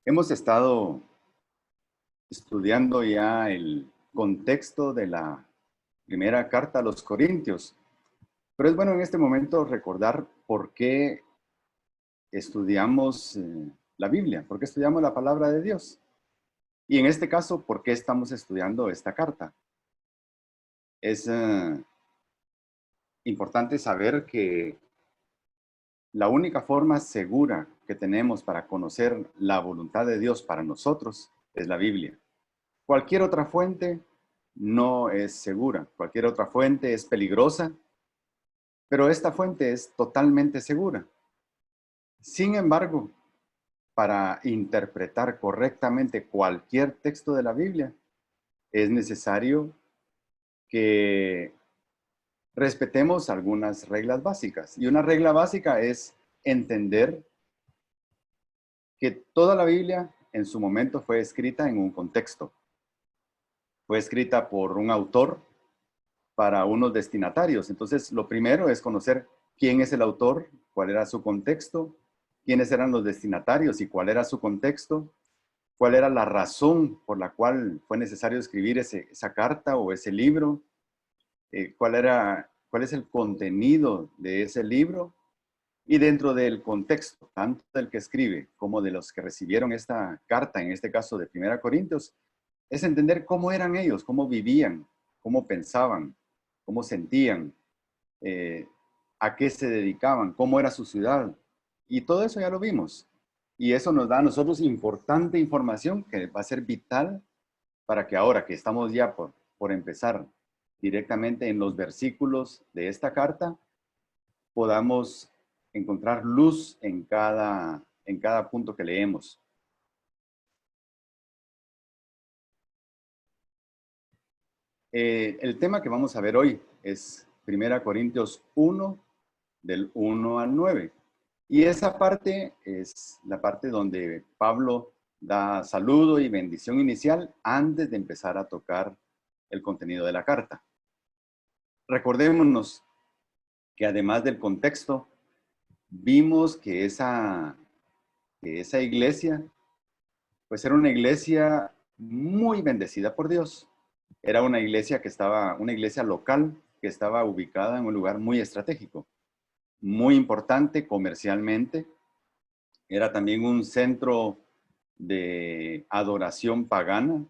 Hemos estado estudiando ya el contexto de la primera carta a los Corintios, pero es bueno en este momento recordar por qué estudiamos la Biblia, por qué estudiamos la palabra de Dios. Y en este caso, ¿por qué estamos estudiando esta carta? Es importante saber que la única forma segura que tenemos para conocer la voluntad de Dios para nosotros es la Biblia. Cualquier otra fuente no es segura, cualquier otra fuente es peligrosa, pero esta fuente es totalmente segura. Sin embargo, para interpretar correctamente cualquier texto de la Biblia, es necesario que respetemos algunas reglas básicas. Y una regla básica es entender que toda la Biblia en su momento fue escrita en un contexto. Fue escrita por un autor para unos destinatarios. Entonces, lo primero es conocer quién es el autor, cuál era su contexto, quiénes eran los destinatarios y cuál era su contexto, cuál era la razón por la cual fue necesario escribir esa carta o ese libro, cuál es el contenido de ese libro y dentro del contexto, tanto del que escribe como de los que recibieron esta carta, en este caso de Primera Corintios, es entender cómo eran ellos, cómo vivían, cómo pensaban, cómo sentían, eh, a qué se dedicaban, cómo era su ciudad. Y todo eso ya lo vimos. Y eso nos da a nosotros importante información que va a ser vital para que ahora que estamos ya por empezar directamente en los versículos de esta carta, podamos encontrar luz en cada punto que leemos. El tema que vamos a ver hoy es 1 Corintios 1, del 1 al 9. Y esa parte es la parte donde Pablo da saludo y bendición inicial antes de empezar a tocar el contenido de la carta. Recordémonos que además del contexto, vimos que esa iglesia, pues era una iglesia muy bendecida por Dios. Era una iglesia una iglesia local que estaba ubicada en un lugar muy estratégico, muy importante comercialmente. Era también un centro de adoración pagana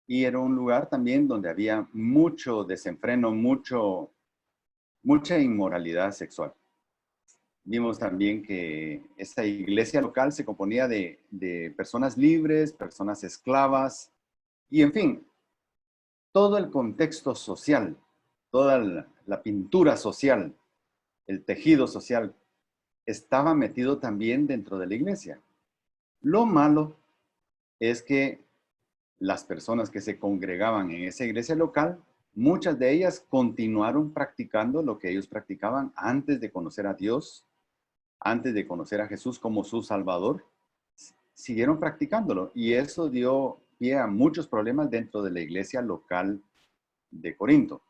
y era un lugar también donde había mucho desenfreno, mucha inmoralidad sexual. Vimos también que esta iglesia local se componía de personas libres, personas esclavas y, en fin, todo el contexto social, toda la pintura social, el tejido social, estaba metido también dentro de la iglesia. Lo malo es que las personas que se congregaban en esa iglesia local, muchas de ellas continuaron practicando lo que ellos practicaban antes de conocer a Dios, antes de conocer a Jesús como su Salvador, siguieron practicándolo y eso dio pie a muchos problemas dentro de la iglesia local de Corinto.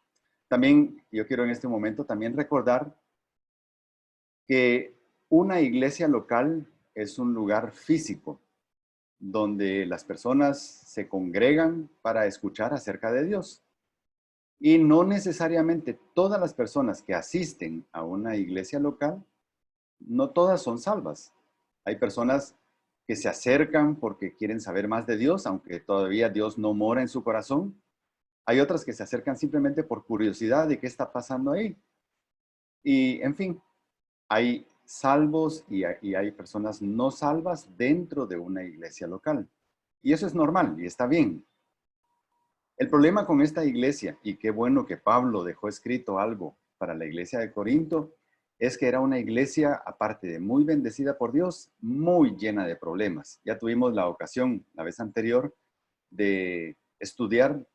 También yo quiero en este momento también recordar que una iglesia local es un lugar físico donde las personas se congregan para escuchar acerca de Dios. Y no necesariamente todas las personas que asisten a una iglesia local, no todas son salvas. Hay personas que se acercan porque quieren saber más de Dios, aunque todavía Dios no mora en su corazón. Hay otras que se acercan simplemente por curiosidad de qué está pasando ahí. Y, en fin, hay salvos y hay personas no salvas dentro de una iglesia local. Y eso es normal y está bien. El problema con esta iglesia, y qué bueno que Pablo dejó escrito algo para la iglesia de Corinto, es que era una iglesia, aparte de muy bendecida por Dios, muy llena de problemas. Ya tuvimos la ocasión, la vez anterior, de estudiar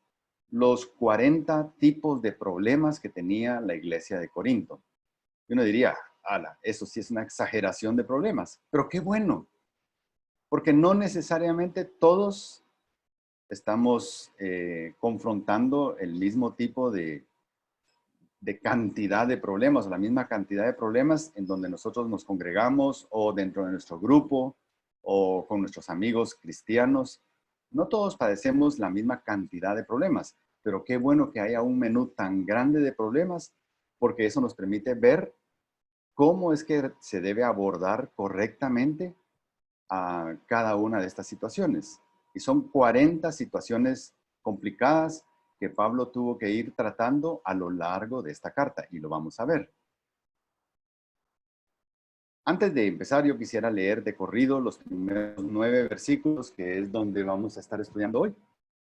los 40 tipos de problemas que tenía la iglesia de Corinto. Y uno diría, ala, eso sí es una exageración de problemas, pero qué bueno, porque no necesariamente todos estamos confrontando el mismo tipo de cantidad de problemas, o la misma cantidad de problemas en donde nosotros nos congregamos o dentro de nuestro grupo. o con nuestros amigos cristianos. No todos padecemos la misma cantidad de problemas, pero qué bueno que haya un menú tan grande de problemas, porque eso nos permite ver cómo es que se debe abordar correctamente a cada una de estas situaciones. Y son 40 situaciones complicadas que Pablo tuvo que ir tratando a lo largo de esta carta, y lo vamos a ver. Antes de empezar, yo quisiera leer de corrido los primeros 9 versículos, que es donde vamos a estar estudiando hoy.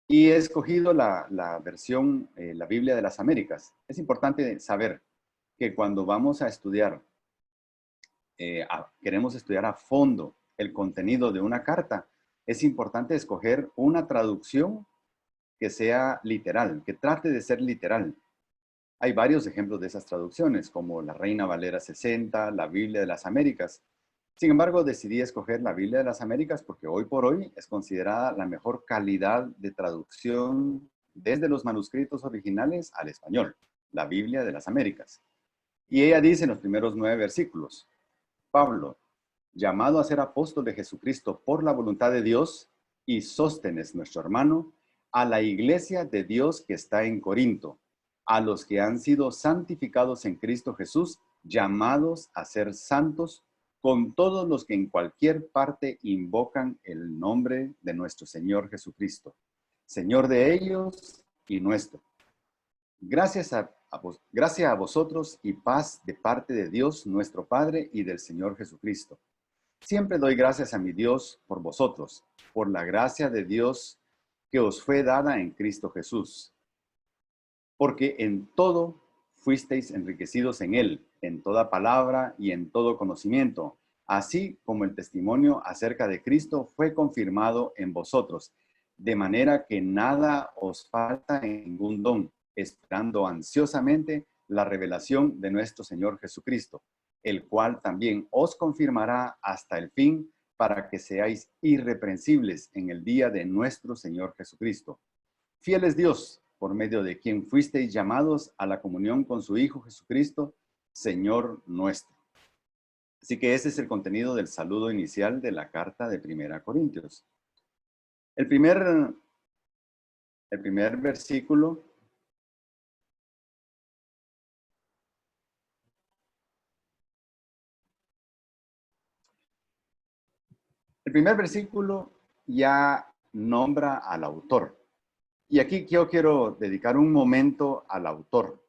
Y he escogido la versión, la Biblia de las Américas. Es importante saber que cuando vamos a estudiar, queremos estudiar a fondo el contenido de una carta, es importante escoger una traducción que sea literal, que trate de ser literal. Hay varios ejemplos de esas traducciones, como la Reina Valera 60, la Biblia de las Américas. Sin embargo, decidí escoger la Biblia de las Américas porque hoy por hoy es considerada la mejor calidad de traducción desde los manuscritos originales al español, la Biblia de las Américas. Y ella dice en los primeros 9 versículos: Pablo, llamado a ser apóstol de Jesucristo por la voluntad de Dios, y Sóstenes, nuestro hermano, a la iglesia de Dios que está en Corinto, a los que han sido santificados en Cristo Jesús, llamados a ser santos, con todos los que en cualquier parte invocan el nombre de nuestro Señor Jesucristo, Señor de ellos y nuestro. Gracias a vosotros y paz de parte de Dios nuestro Padre y del Señor Jesucristo. Siempre doy gracias a mi Dios por vosotros, por la gracia de Dios que os fue dada en Cristo Jesús. Porque en todo fuisteis enriquecidos en Él, en toda palabra y en todo conocimiento, así como el testimonio acerca de Cristo fue confirmado en vosotros, de manera que nada os falta en ningún don, esperando ansiosamente la revelación de nuestro Señor Jesucristo, el cual también os confirmará hasta el fin, para que seáis irreprensibles en el día de nuestro Señor Jesucristo. Fiel es Dios, por medio de quien fuisteis llamados a la comunión con su Hijo Jesucristo, Señor nuestro. Así que ese es el contenido del saludo inicial de la carta de 1 Corintios. El primer versículo ya nombra al autor. Y aquí yo quiero dedicar un momento al autor,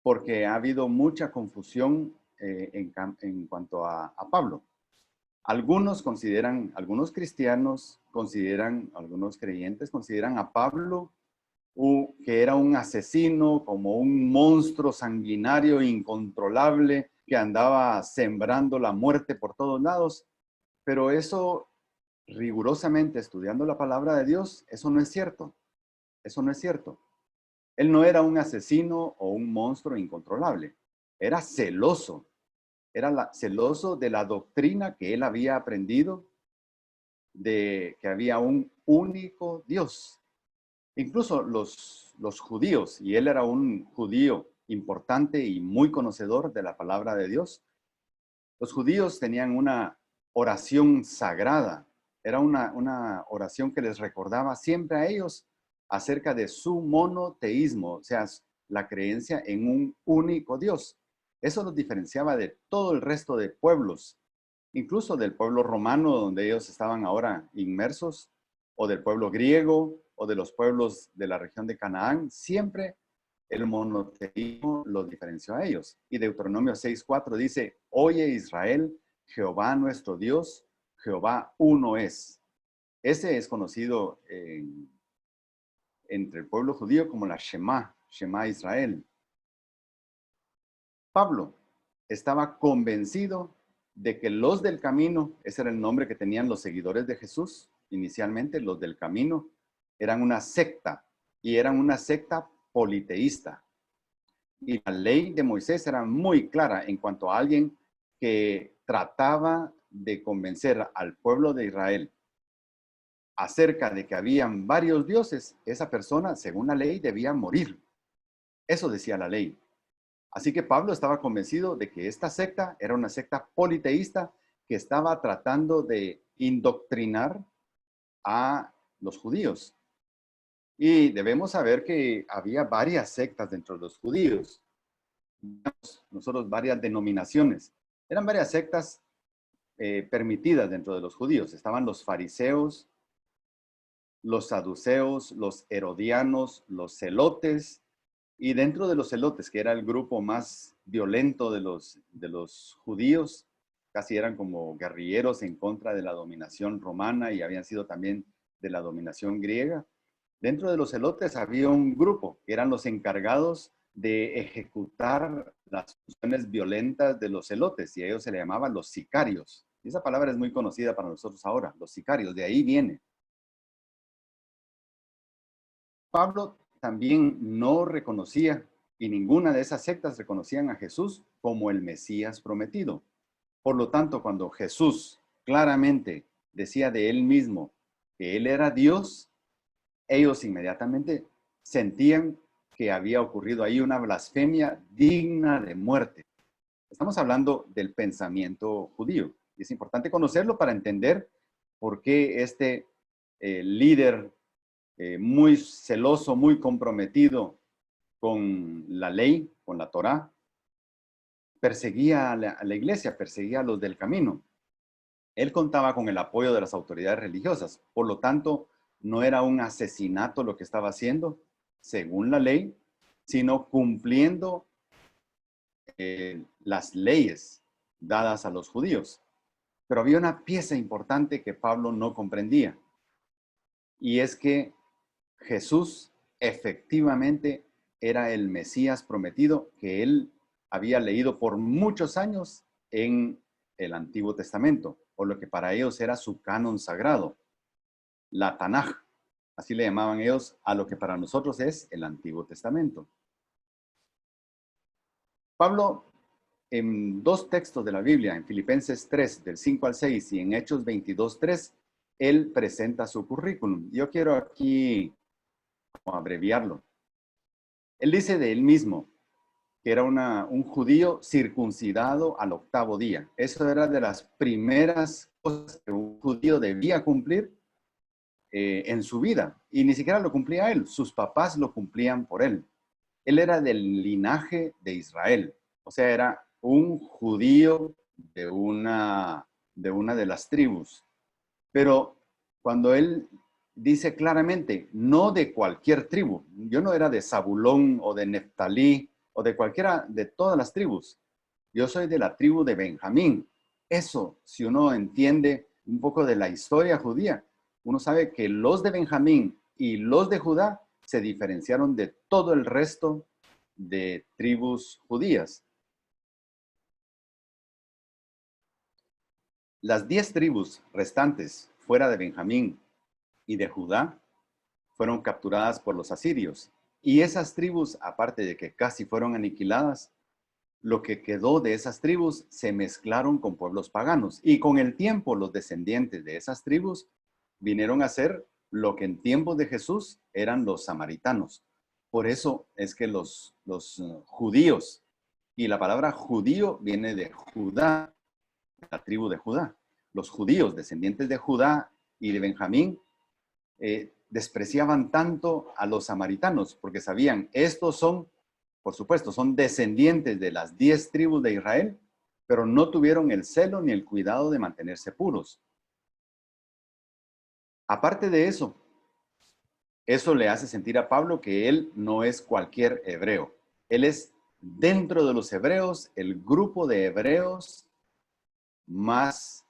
porque ha habido mucha confusión en cuanto a Pablo. Algunos cristianos algunos creyentes consideran a Pablo que era un asesino, como un monstruo sanguinario incontrolable que andaba sembrando la muerte por todos lados. Pero eso, rigurosamente estudiando la palabra de Dios, eso no es cierto. Eso no es cierto. Él no era un asesino o un monstruo incontrolable. Era celoso. Era celoso de la doctrina que él había aprendido, de que había un único Dios. Incluso los judíos, y él era un judío importante y muy conocedor de la palabra de Dios, los judíos tenían una oración sagrada. Era una oración que les recordaba siempre a ellos acerca de su monoteísmo, o sea, la creencia en un único Dios. Eso los diferenciaba de todo el resto de pueblos, incluso del pueblo romano donde ellos estaban ahora inmersos, o del pueblo griego, o de los pueblos de la región de Canaán. Siempre el monoteísmo los diferenció a ellos. Y Deuteronomio 6:4 dice: Oye Israel, Jehová nuestro Dios, Jehová uno es. Ese es conocido entre el pueblo judío como la Shema Israel. Pablo estaba convencido de que los del camino, ese era el nombre que tenían los seguidores de Jesús inicialmente, los del camino, eran una secta, y eran una secta politeísta. Y la ley de Moisés era muy clara en cuanto a alguien que trataba de convencer al pueblo de Israel acerca de que habían varios dioses. Esa persona, según la ley, debía morir. Eso decía la ley. Así que Pablo estaba convencido de que esta secta era una secta politeísta que estaba tratando de indoctrinar a los judíos. Y debemos saber que había varias sectas dentro de los judíos. Nosotros varias denominaciones. Eran varias sectas permitidas dentro de los judíos. Estaban los fariseos, los saduceos, los herodianos, los celotes, y dentro de los celotes, que era el grupo más violento de los judíos, casi eran como guerrilleros en contra de la dominación romana y habían sido también de la dominación griega. Dentro de los celotes había un grupo que eran los encargados de ejecutar las funciones violentas de los celotes, y a ellos se le llamaban los sicarios. Y esa palabra es muy conocida para nosotros ahora, los sicarios, de ahí viene. Pablo también no reconocía, y ninguna de esas sectas reconocían a Jesús como el Mesías prometido. Por lo tanto, cuando Jesús claramente decía de él mismo que él era Dios, ellos inmediatamente sentían que había ocurrido ahí una blasfemia digna de muerte. Estamos hablando del pensamiento judío. Y es importante conocerlo para entender por qué este líder muy celoso, muy comprometido con la ley, con la Torá, perseguía a la iglesia, perseguía a los del camino. Él contaba con el apoyo de las autoridades religiosas. Por lo tanto, no era un asesinato lo que estaba haciendo, según la ley, sino cumpliendo las leyes dadas a los judíos. Pero había una pieza importante que Pablo no comprendía, y es que Jesús efectivamente era el Mesías prometido que él había leído por muchos años en el Antiguo Testamento, o lo que para ellos era su canon sagrado, la Tanaj. Así le llamaban ellos a lo que para nosotros es el Antiguo Testamento. Pablo, en dos textos de la Biblia, en Filipenses 3, del 5 al 6, y en Hechos 22, 3, él presenta su currículum. Yo quiero aquí abreviarlo. Él dice de él mismo que era un judío circuncidado al 8º día. Eso era de las primeras cosas que un judío debía cumplir en su vida. Y ni siquiera lo cumplía él, sus papás lo cumplían por él. Él era del linaje de Israel, o sea, era un judío de una de las tribus. Pero cuando él dice claramente, no de cualquier tribu, yo no era de Zabulón o de Neftalí o de cualquiera de todas las tribus, yo soy de la tribu de Benjamín. Eso, si uno entiende un poco de la historia judía, uno sabe que los de Benjamín y los de Judá se diferenciaron de todo el resto de tribus judías. Las 10 tribus restantes fuera de Benjamín y de Judá fueron capturadas por los asirios. Y esas tribus, aparte de que casi fueron aniquiladas, lo que quedó de esas tribus se mezclaron con pueblos paganos. Y con el tiempo los descendientes de esas tribus vinieron a ser lo que en tiempos de Jesús eran los samaritanos. Por eso es que los judíos, y la palabra judío viene de Judá, la tribu de Judá. Los judíos, descendientes de Judá y de Benjamín, despreciaban tanto a los samaritanos porque sabían, estos son, por supuesto, son descendientes de las 10 tribus de Israel, pero no tuvieron el celo ni el cuidado de mantenerse puros. Aparte de eso, eso le hace sentir a Pablo que él no es cualquier hebreo. Él es, dentro de los hebreos, el grupo de hebreos más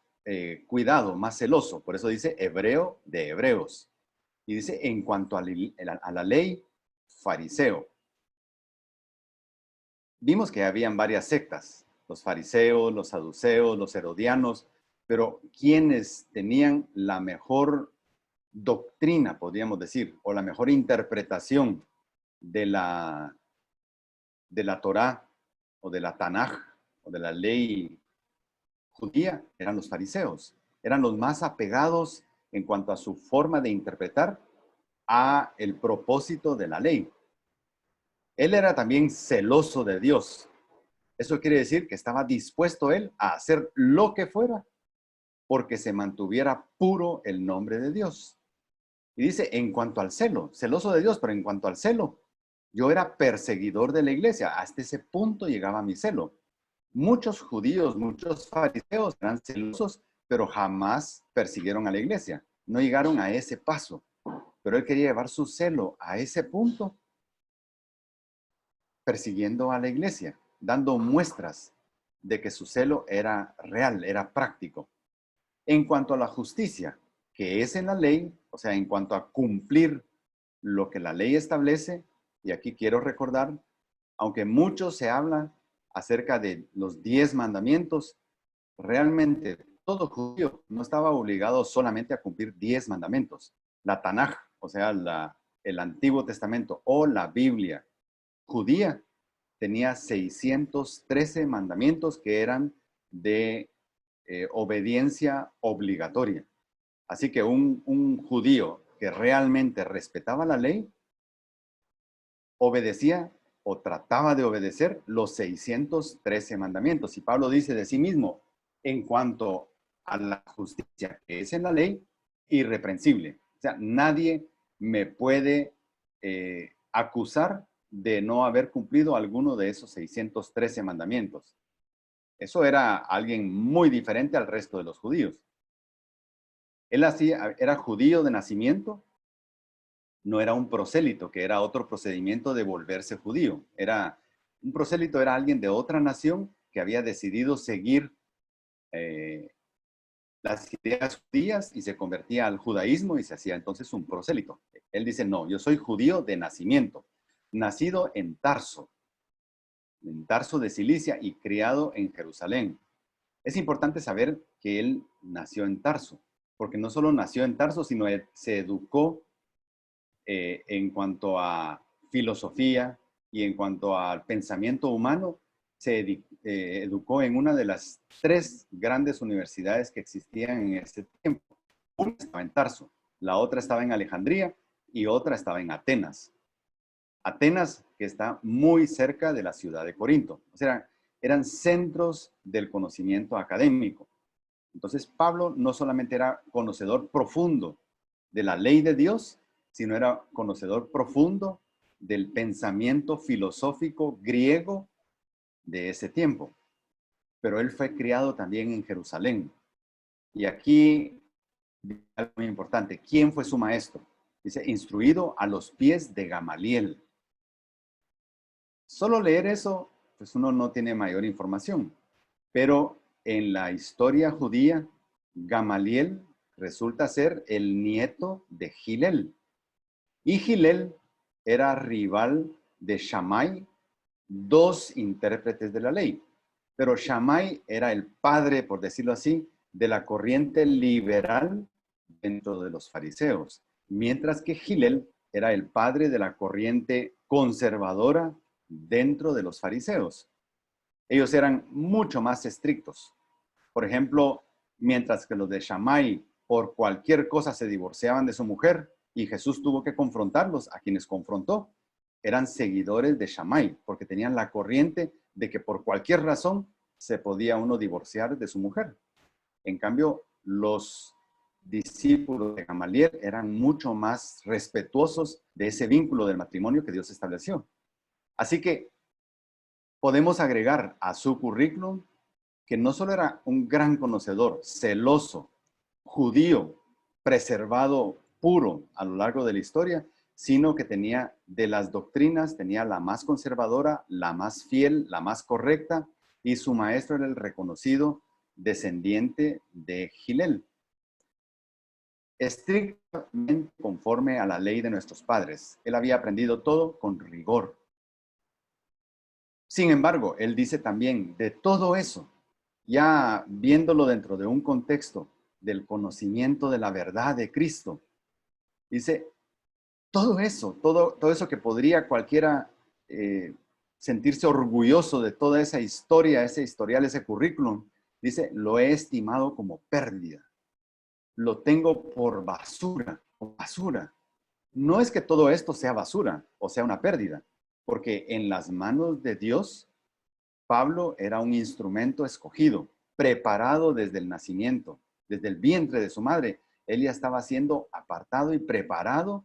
cuidado, más celoso. Por eso dice hebreo de hebreos. Y dice, en cuanto a la ley, fariseo. Vimos que habían varias sectas, los fariseos, los saduceos, los herodianos, pero quienes tenían la mejor doctrina, podríamos decir, o la mejor interpretación de la Torá, o de la Tanaj, o de la ley judía, eran los fariseos. Eran los más apegados en cuanto a su forma de interpretar a el propósito de la ley. Él era también celoso de Dios. Eso quiere decir que estaba dispuesto él a hacer lo que fuera porque se mantuviera puro el nombre de Dios. Y dice, en cuanto al celo, celoso de Dios, pero en cuanto al celo, yo era perseguidor de la iglesia. Hasta ese punto llegaba mi celo. Muchos judíos, muchos fariseos eran celosos, pero jamás persiguieron a la iglesia. No llegaron a ese paso. Pero él quería llevar su celo a ese punto, persiguiendo a la iglesia, dando muestras de que su celo era real, era práctico. En cuanto a la justicia, que es en la ley, o sea, en cuanto a cumplir lo que la ley establece, y aquí quiero recordar, aunque mucho se habla acerca de los 10 mandamientos, realmente todo judío no estaba obligado solamente a cumplir 10 mandamientos. La Tanaj, o sea, el Antiguo Testamento o la Biblia judía, tenía 613 mandamientos que eran de obediencia obligatoria. Así que un judío que realmente respetaba la ley, obedecía o trataba de obedecer los 613 mandamientos. Y Pablo dice de sí mismo, en cuanto a la justicia que es en la ley, irreprensible. O sea, nadie me puede acusar de no haber cumplido alguno de esos 613 mandamientos. Eso era alguien muy diferente al resto de los judíos. Él era judío de nacimiento, no era un prosélito, que era otro procedimiento de volverse judío. Un prosélito era alguien de otra nación que había decidido seguir eh, las ideas judías y se convertía al judaísmo y se hacía entonces un prosélito. Él dice, no, yo soy judío de nacimiento, nacido en Tarso de Cilicia y criado en Jerusalén. Es importante saber que él nació en Tarso, porque no solo nació en Tarso, sino se educó en cuanto a filosofía y en cuanto al pensamiento humano, se educó en una de las 3 grandes universidades que existían en ese tiempo. Una estaba en Tarso, la otra estaba en Alejandría y otra estaba en Atenas. Atenas, que está muy cerca de la ciudad de Corinto. O sea, eran centros del conocimiento académico. Entonces, Pablo no solamente era conocedor profundo de la ley de Dios, sino era conocedor profundo del pensamiento filosófico griego de ese tiempo. Pero él fue criado también en Jerusalén. Y aquí, algo muy importante, ¿quién fue su maestro? Dice, instruido a los pies de Gamaliel. Solo leer eso, pues uno no tiene mayor información. Pero en la historia judía, Gamaliel resulta ser el nieto de Gilel. Y Gilel era rival de Shammai, 2 intérpretes de la ley. Pero Shammai era el padre, por decirlo así, de la corriente liberal dentro de los fariseos, mientras que Gilel era el padre de la corriente conservadora dentro de los fariseos. Ellos eran mucho más estrictos. Por ejemplo, mientras que los de Shammai por cualquier cosa se divorciaban de su mujer y Jesús tuvo que confrontarlos, a quienes confrontó, eran seguidores de Shammai, porque tenían la corriente de que por cualquier razón se podía uno divorciar de su mujer. En cambio, los discípulos de Gamaliel eran mucho más respetuosos de ese vínculo del matrimonio que Dios estableció. Así que podemos agregar a su currículum que no solo era un gran conocedor, celoso, judío, preservado, puro a lo largo de la historia, sino que tenía de las doctrinas, tenía la más conservadora, la más fiel, la más correcta, y su maestro era el reconocido descendiente de Gilel. Estrictamente conforme a la ley de nuestros padres. Él había aprendido todo con rigor. Sin embargo, él dice también, de todo eso, ya viéndolo dentro de un contexto del conocimiento de la verdad de Cristo, dice, todo eso, todo eso que podría cualquiera sentirse orgulloso de toda esa historia, ese historial, ese currículum, dice, lo he estimado como pérdida. Lo tengo por basura, basura. No es que todo esto sea basura o sea una pérdida, porque en las manos de Dios, Pablo era un instrumento escogido, preparado desde el nacimiento. desde el vientre de su madre, él ya estaba siendo apartado y preparado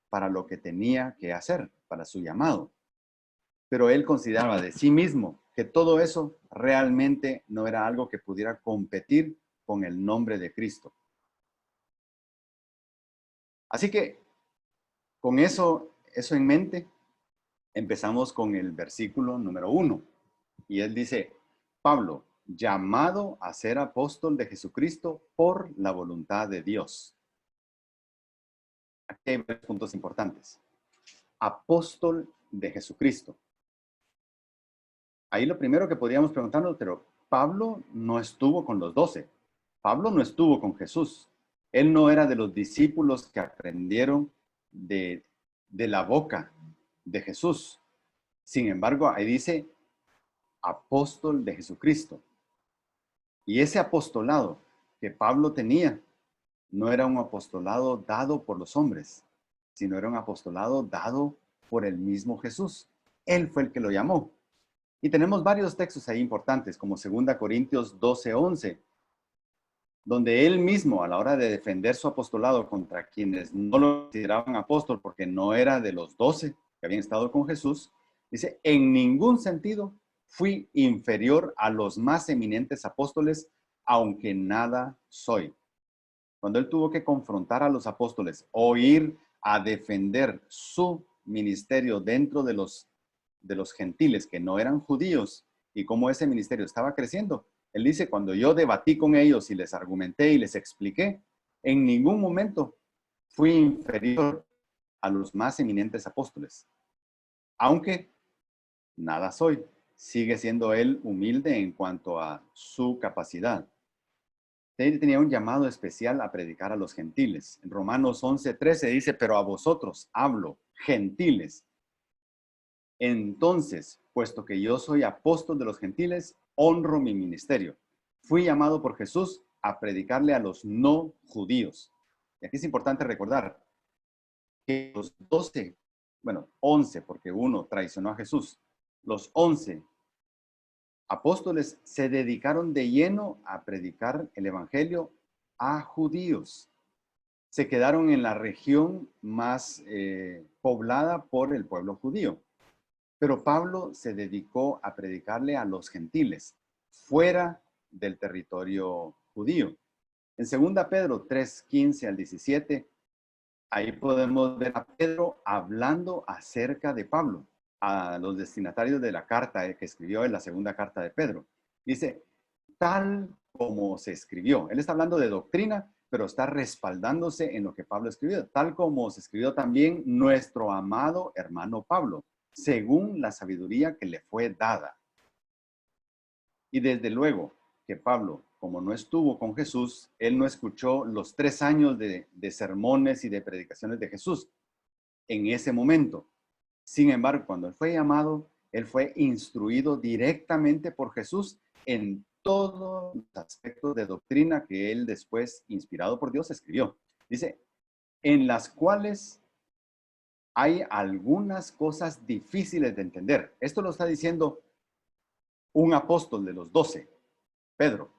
para lo que tenía que hacer, para su llamado. Pero él consideraba de sí mismo que todo eso realmente no era algo que pudiera competir con el nombre de Cristo. Así que con eso en mente, empezamos con el versículo número 1. Y él dice, Pablo, llamado a ser apóstol de Jesucristo por la voluntad de Dios. Aquí hay varios puntos importantes. Apóstol de Jesucristo. Ahí lo primero que podríamos preguntarnos, pero Pablo no estuvo con los 12. Pablo no estuvo con Jesús. Él no era de los discípulos que aprendieron de la boca de Jesús. Sin embargo, ahí dice apóstol de Jesucristo. Y ese apostolado que Pablo tenía no era un apostolado dado por los hombres, sino era un apostolado dado por el mismo Jesús. Él fue el que lo llamó. Y tenemos varios textos ahí importantes, como 2 Corintios 12:11, donde él mismo, a la hora de defender su apostolado contra quienes no lo consideraban apóstol porque no era de los 12 que habían estado con Jesús, dice, en ningún sentido fui inferior a los más eminentes apóstoles, aunque nada soy. Cuando él tuvo que confrontar a los apóstoles o ir a defender su ministerio dentro de los gentiles que no eran judíos y cómo ese ministerio estaba creciendo, él dice, cuando yo debatí con ellos y les argumenté y les expliqué, en ningún momento fui inferior a los más eminentes apóstoles. Aunque nada soy, sigue siendo él humilde en cuanto a su capacidad. Él tenía un llamado especial a predicar a los gentiles. En Romanos 11:13 dice, pero a vosotros hablo, gentiles. Entonces, puesto que yo soy apóstol de los gentiles, honro mi ministerio. Fui llamado por Jesús a predicarle a los no judíos. Y aquí es importante recordar que los 12, 11, porque uno traicionó a Jesús, los 11 apóstoles se dedicaron de lleno a predicar el evangelio a judíos. Se quedaron en la región más poblada por el pueblo judío. Pero Pablo se dedicó a predicarle a los gentiles, fuera del territorio judío. En 2 Pedro 3:15 al 17, ahí podemos ver a Pedro hablando acerca de Pablo, a los destinatarios de la carta que escribió en la segunda carta de Pedro. Dice, tal como se escribió. Él está hablando de doctrina, pero está respaldándose en lo que Pablo escribió, tal como se escribió también nuestro amado hermano Pablo, según la sabiduría que le fue dada. Y desde luego que Pablo, como no estuvo con Jesús, él no escuchó los 3 años de sermones y de predicaciones de Jesús en ese momento. Sin embargo, cuando él fue llamado, él fue instruido directamente por Jesús en todos los aspectos de doctrina que él después, inspirado por Dios, escribió. Dice, en las cuales hay algunas cosas difíciles de entender. Esto lo está diciendo un apóstol de los 12, Pedro,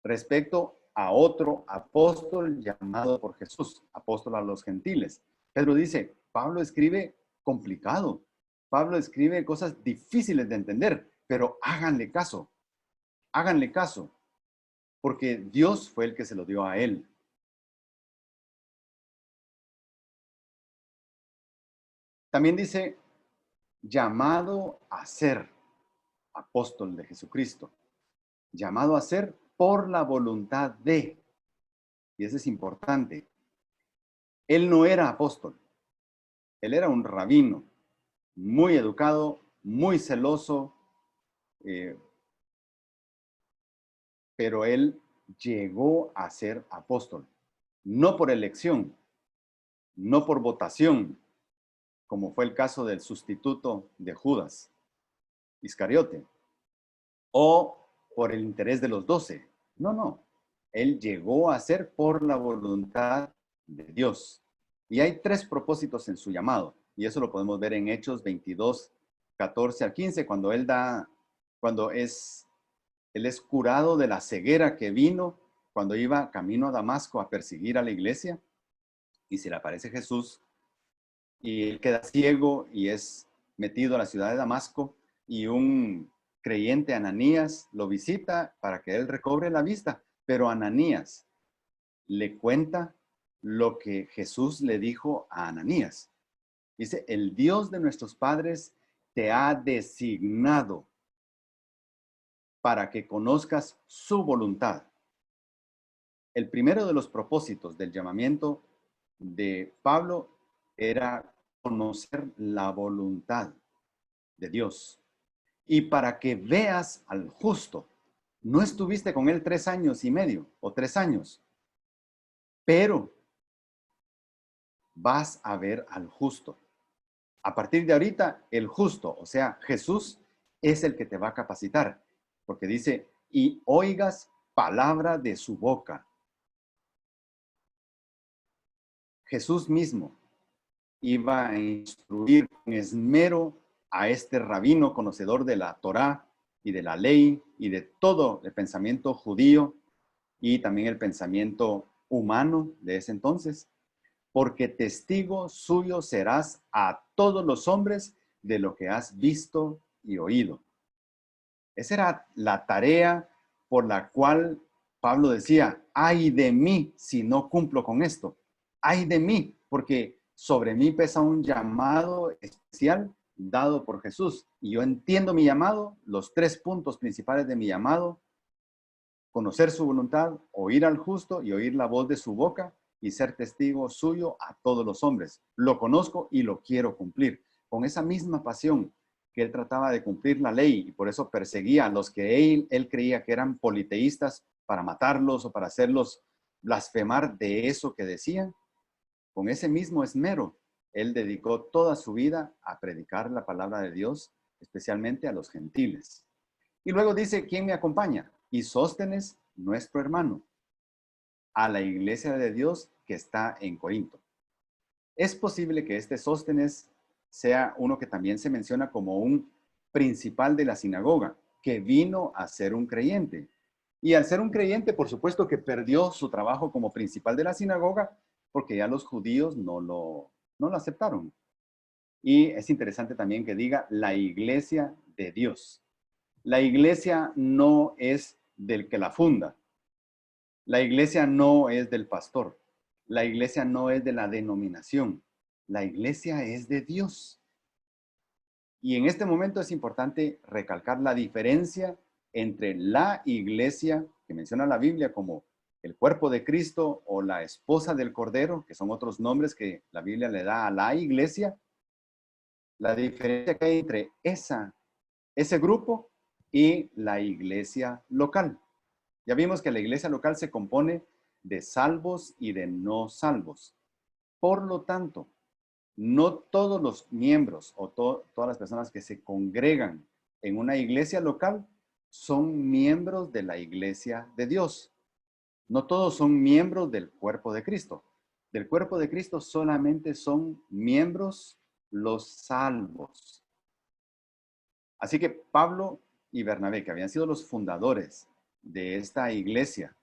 respecto a otro apóstol llamado por Jesús, apóstol a los gentiles. Pedro dice, Pablo escribe complicado. Pablo escribe cosas difíciles de entender, pero háganle caso, porque Dios fue el que se lo dio a él. También dice, llamado a ser apóstol de Jesucristo, llamado a ser por la voluntad de, y eso es importante, él no era apóstol, él era un rabino, muy educado, muy celoso, pero él llegó a ser apóstol, no por elección, no por votación, como fue el caso del sustituto de Judas, Iscariote, o por el interés de los 12. No. Él llegó a ser por la voluntad de Dios. Y hay 3 propósitos en su llamado. Y eso lo podemos ver en Hechos 22, 14 al 15, cuando él es curado de la ceguera que vino cuando iba camino a Damasco a perseguir a la iglesia y se le aparece Jesús y él queda ciego y es metido a la ciudad de Damasco y un creyente, Ananías, lo visita para que él recobre la vista, pero Ananías le cuenta lo que Jesús le dijo a Ananías. Dice, el Dios de nuestros padres te ha designado para que conozcas su voluntad. El primero de los propósitos del llamamiento de Pablo era conocer la voluntad de Dios. Y para que veas al justo, no estuviste con él 3 años y medio o 3 años, pero vas a ver al justo. A partir de ahorita, el justo, o sea, Jesús, es el que te va a capacitar. Porque dice, y oigas palabra de su boca. Jesús mismo iba a instruir con esmero a este rabino conocedor de la Torá y de la ley y de todo el pensamiento judío y también el pensamiento humano de ese entonces, porque testigo suyo serás a todos los hombres de lo que has visto y oído. Esa era la tarea por la cual Pablo decía, ay de mí si no cumplo con esto. Ay de mí, porque sobre mí pesa un llamado especial dado por Jesús. Y yo entiendo mi llamado, los 3 puntos principales de mi llamado: conocer su voluntad, oír al justo y oír la voz de su boca y ser testigo suyo a todos los hombres. Lo conozco y lo quiero cumplir. Con esa misma pasión que él trataba de cumplir la ley y por eso perseguía a los que él creía que eran politeístas para matarlos o para hacerlos blasfemar de eso que decían, con ese mismo esmero, él dedicó toda su vida a predicar la palabra de Dios, especialmente a los gentiles. Y luego dice, ¿quién me acompaña? Y Sóstenes, nuestro hermano, a la iglesia de Dios que está en Corinto. Es posible que este Sóstenes sea uno que también se menciona como un principal de la sinagoga, que vino a ser un creyente. Y al ser un creyente, por supuesto que perdió su trabajo como principal de la sinagoga, porque ya los judíos no lo aceptaron. Y es interesante también que diga la iglesia de Dios. La iglesia no es del que la funda. La iglesia no es del pastor. La iglesia no es de la denominación. La iglesia es de Dios. Y en este momento es importante recalcar la diferencia entre la iglesia, que menciona la Biblia como el cuerpo de Cristo o la esposa del Cordero, que son otros nombres que la Biblia le da a la iglesia. La diferencia que hay entre ese grupo y la iglesia local. Ya vimos que la iglesia local se compone de salvos y de no salvos. Por lo tanto, no todos los miembros o todas las personas que se congregan en una iglesia local son miembros de la iglesia de Dios. No todos son miembros del cuerpo de Cristo. Del cuerpo de Cristo solamente son miembros los salvos. Así que Pablo y Bernabé, que habían sido los fundadores de esta iglesia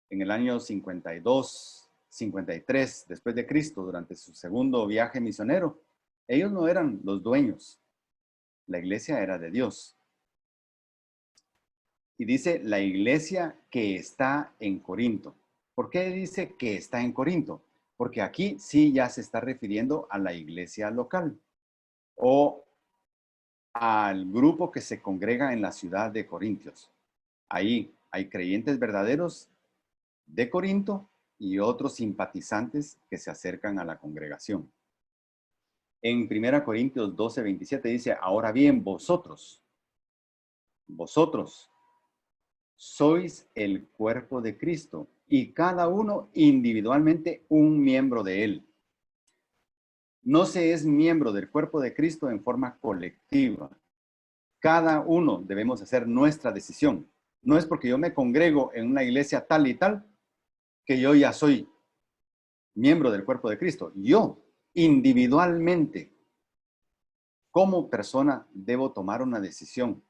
en el año 52, 53 después de Cristo, durante su segundo viaje misionero, ellos no eran los dueños. La iglesia era de Dios. Y dice la iglesia que está en Corinto. ¿Por qué dice que está en Corinto? Porque aquí sí ya se está refiriendo a la iglesia local o al grupo que se congrega en la ciudad de Corintios. Ahí hay creyentes verdaderos de Corinto y otros simpatizantes que se acercan a la congregación. En 1 Corintios 12, 27 dice, ahora bien, vosotros sois el cuerpo de Cristo y cada uno individualmente un miembro de él. No se es miembro del cuerpo de Cristo en forma colectiva. Cada uno debemos hacer nuestra decisión. No es porque yo me congrego en una iglesia tal y tal que yo ya soy miembro del cuerpo de Cristo. Yo, individualmente, como persona, debo tomar una decisión.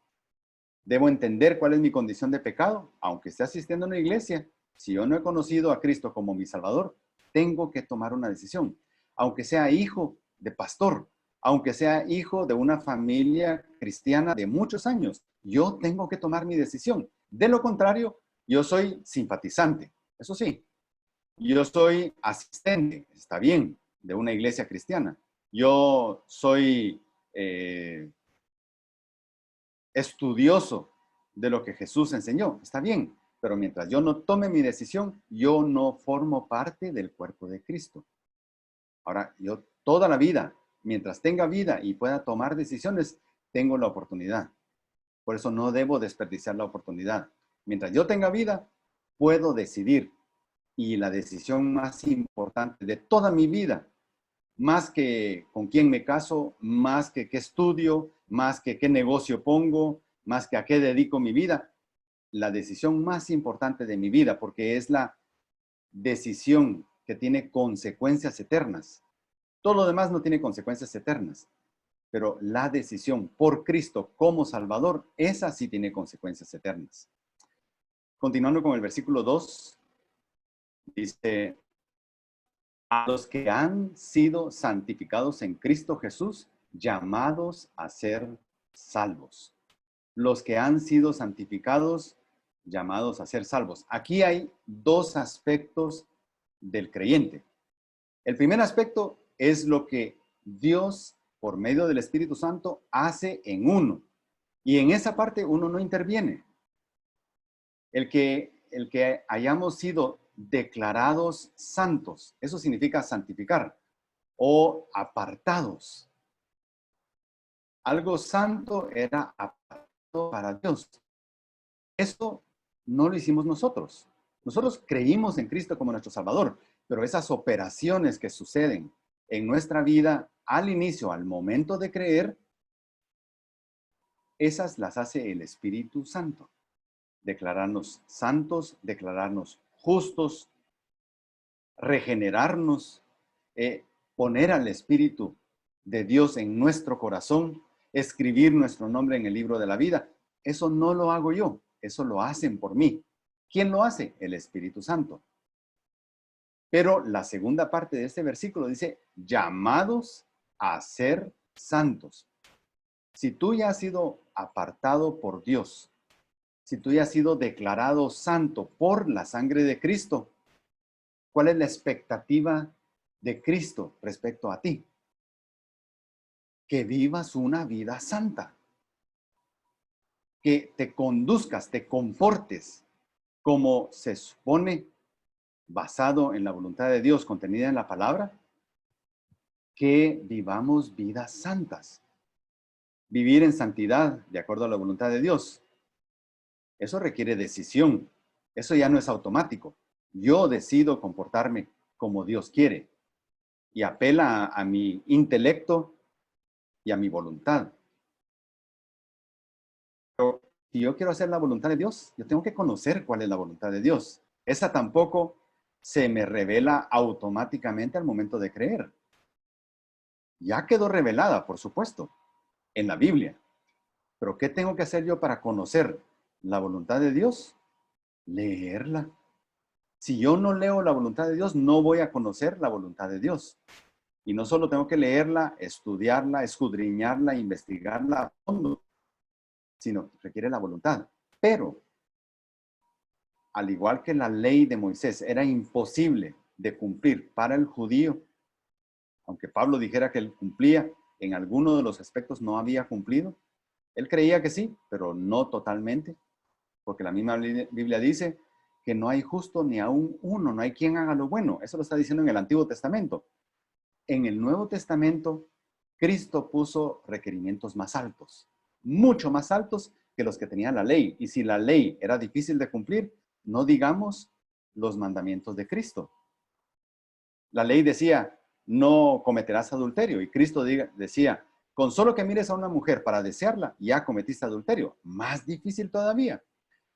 Debo entender cuál es mi condición de pecado, aunque esté asistiendo a una iglesia, Si yo no he conocido a Cristo como mi Salvador, tengo que tomar una decisión. Aunque sea hijo de pastor, aunque sea hijo de una familia cristiana de muchos años, yo tengo que tomar mi decisión. De lo contrario, yo soy simpatizante, eso sí. Yo soy asistente, está bien, de una iglesia cristiana. Yo soy estudioso de lo que Jesús enseñó, está bien, pero mientras yo no tome mi decisión, yo no formo parte del cuerpo de Cristo. Ahora, yo toda la vida, mientras tenga vida y pueda tomar decisiones, tengo la oportunidad. Por eso no debo desperdiciar la oportunidad. Mientras yo tenga vida, puedo decidir. Y la decisión más importante de toda mi vida, más que con quién me caso, más que qué estudio, más que qué negocio pongo, más que a qué dedico mi vida, la decisión más importante de mi vida, porque es la decisión que tiene consecuencias eternas. Todo lo demás no tiene consecuencias eternas, pero la decisión por Cristo como Salvador, esa sí tiene consecuencias eternas. Continuando con el versículo 2, dice, a los que han sido santificados en Cristo Jesús, llamados a ser salvos. Los que han sido santificados, llamados a ser salvos. Aquí hay dos aspectos del creyente. El primer aspecto es lo que Dios, por medio del Espíritu Santo, hace en uno. Y en esa parte uno no interviene. El que hayamos sido declarados santos, eso significa santificar, o apartados. Algo santo era apartado para Dios. Eso no lo hicimos nosotros. Nosotros creímos en Cristo como nuestro Salvador, pero esas operaciones que suceden en nuestra vida al inicio, al momento de creer, esas las hace el Espíritu Santo. Declararnos santos, declararnos justos, regenerarnos, poner al Espíritu de Dios en nuestro corazón, escribir nuestro nombre en el libro de la vida. Eso no lo hago yo, eso lo hacen por mí. ¿Quién lo hace? El Espíritu Santo. Pero la segunda parte de este versículo dice, llamados a ser santos. Si tú ya has sido apartado por Dios, si tú ya has sido declarado santo por la sangre de Cristo, ¿cuál es la expectativa de Cristo respecto a ti? Que vivas una vida santa, que te conduzcas, te confortes, como se supone, basado en la voluntad de Dios contenida en la palabra, que vivamos vidas santas. Vivir en santidad, de acuerdo a la voluntad de Dios, eso requiere decisión. Eso ya no es automático. Yo decido comportarme como Dios quiere y apela a mi intelecto y a mi voluntad. Pero si yo quiero hacer la voluntad de Dios, yo tengo que conocer cuál es la voluntad de Dios. Esa tampoco se me revela automáticamente al momento de creer. Ya quedó revelada, por supuesto, en la Biblia. Pero ¿qué tengo que hacer yo para conocer la voluntad de Dios? Leerla. Si yo no leo la voluntad de Dios, no voy a conocer la voluntad de Dios. Y no solo tengo que leerla, estudiarla, escudriñarla, investigarla a fondo, sino que requiere la voluntad. Pero, al igual que la ley de Moisés era imposible de cumplir para el judío, aunque Pablo dijera que él cumplía, en alguno de los aspectos no había cumplido. Él creía que sí, pero no totalmente, porque la misma Biblia dice que no hay justo ni aún uno, no hay quien haga lo bueno. Eso lo está diciendo en el Antiguo Testamento. En el Nuevo Testamento, Cristo puso requerimientos más altos, mucho más altos que los que tenía la ley. Y si la ley era difícil de cumplir, no digamos los mandamientos de Cristo. La ley decía, no cometerás adulterio. Y Cristo decía, con solo que mires a una mujer para desearla, ya cometiste adulterio. Más difícil todavía.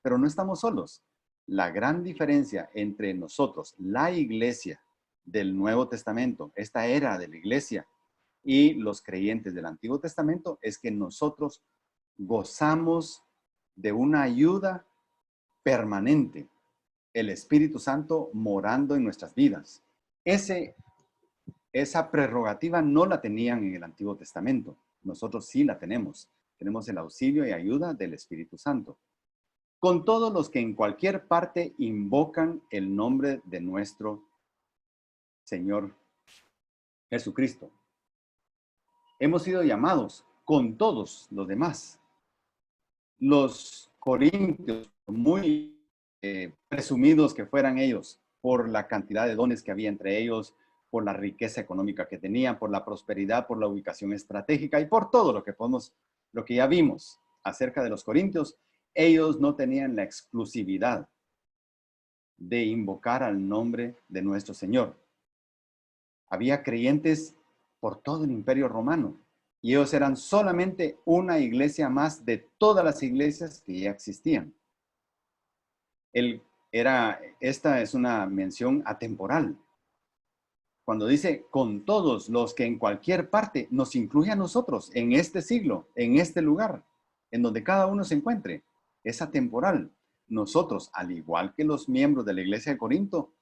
Pero no estamos solos. La gran diferencia entre nosotros, la iglesia del Nuevo Testamento, esta era de la iglesia, y los creyentes del Antiguo Testamento, es que nosotros gozamos de una ayuda permanente. el Espíritu Santo morando en nuestras vidas. Esa prerrogativa no la tenían en el Antiguo Testamento. Nosotros sí la tenemos. Tenemos el auxilio y ayuda del Espíritu Santo. Con todos los que en cualquier parte invocan el nombre de nuestro Señor Jesucristo. Hemos sido llamados con todos los demás. Los corintios, muy presumidos que fueran ellos, por la cantidad de dones que había entre ellos, por la riqueza económica que tenían, por la prosperidad, por la ubicación estratégica y por todo lo que ya vimos acerca de los corintios, ellos no tenían la exclusividad de invocar al nombre de nuestro Señor. Había creyentes por todo el Imperio Romano y ellos eran solamente una iglesia más de todas las iglesias que ya existían. Esta es una mención atemporal. Cuando dice con todos los que en cualquier parte, nos incluye a nosotros en este siglo, en este lugar, en donde cada uno se encuentre. Es atemporal. Nosotros, al igual que los miembros de la iglesia de Corinto,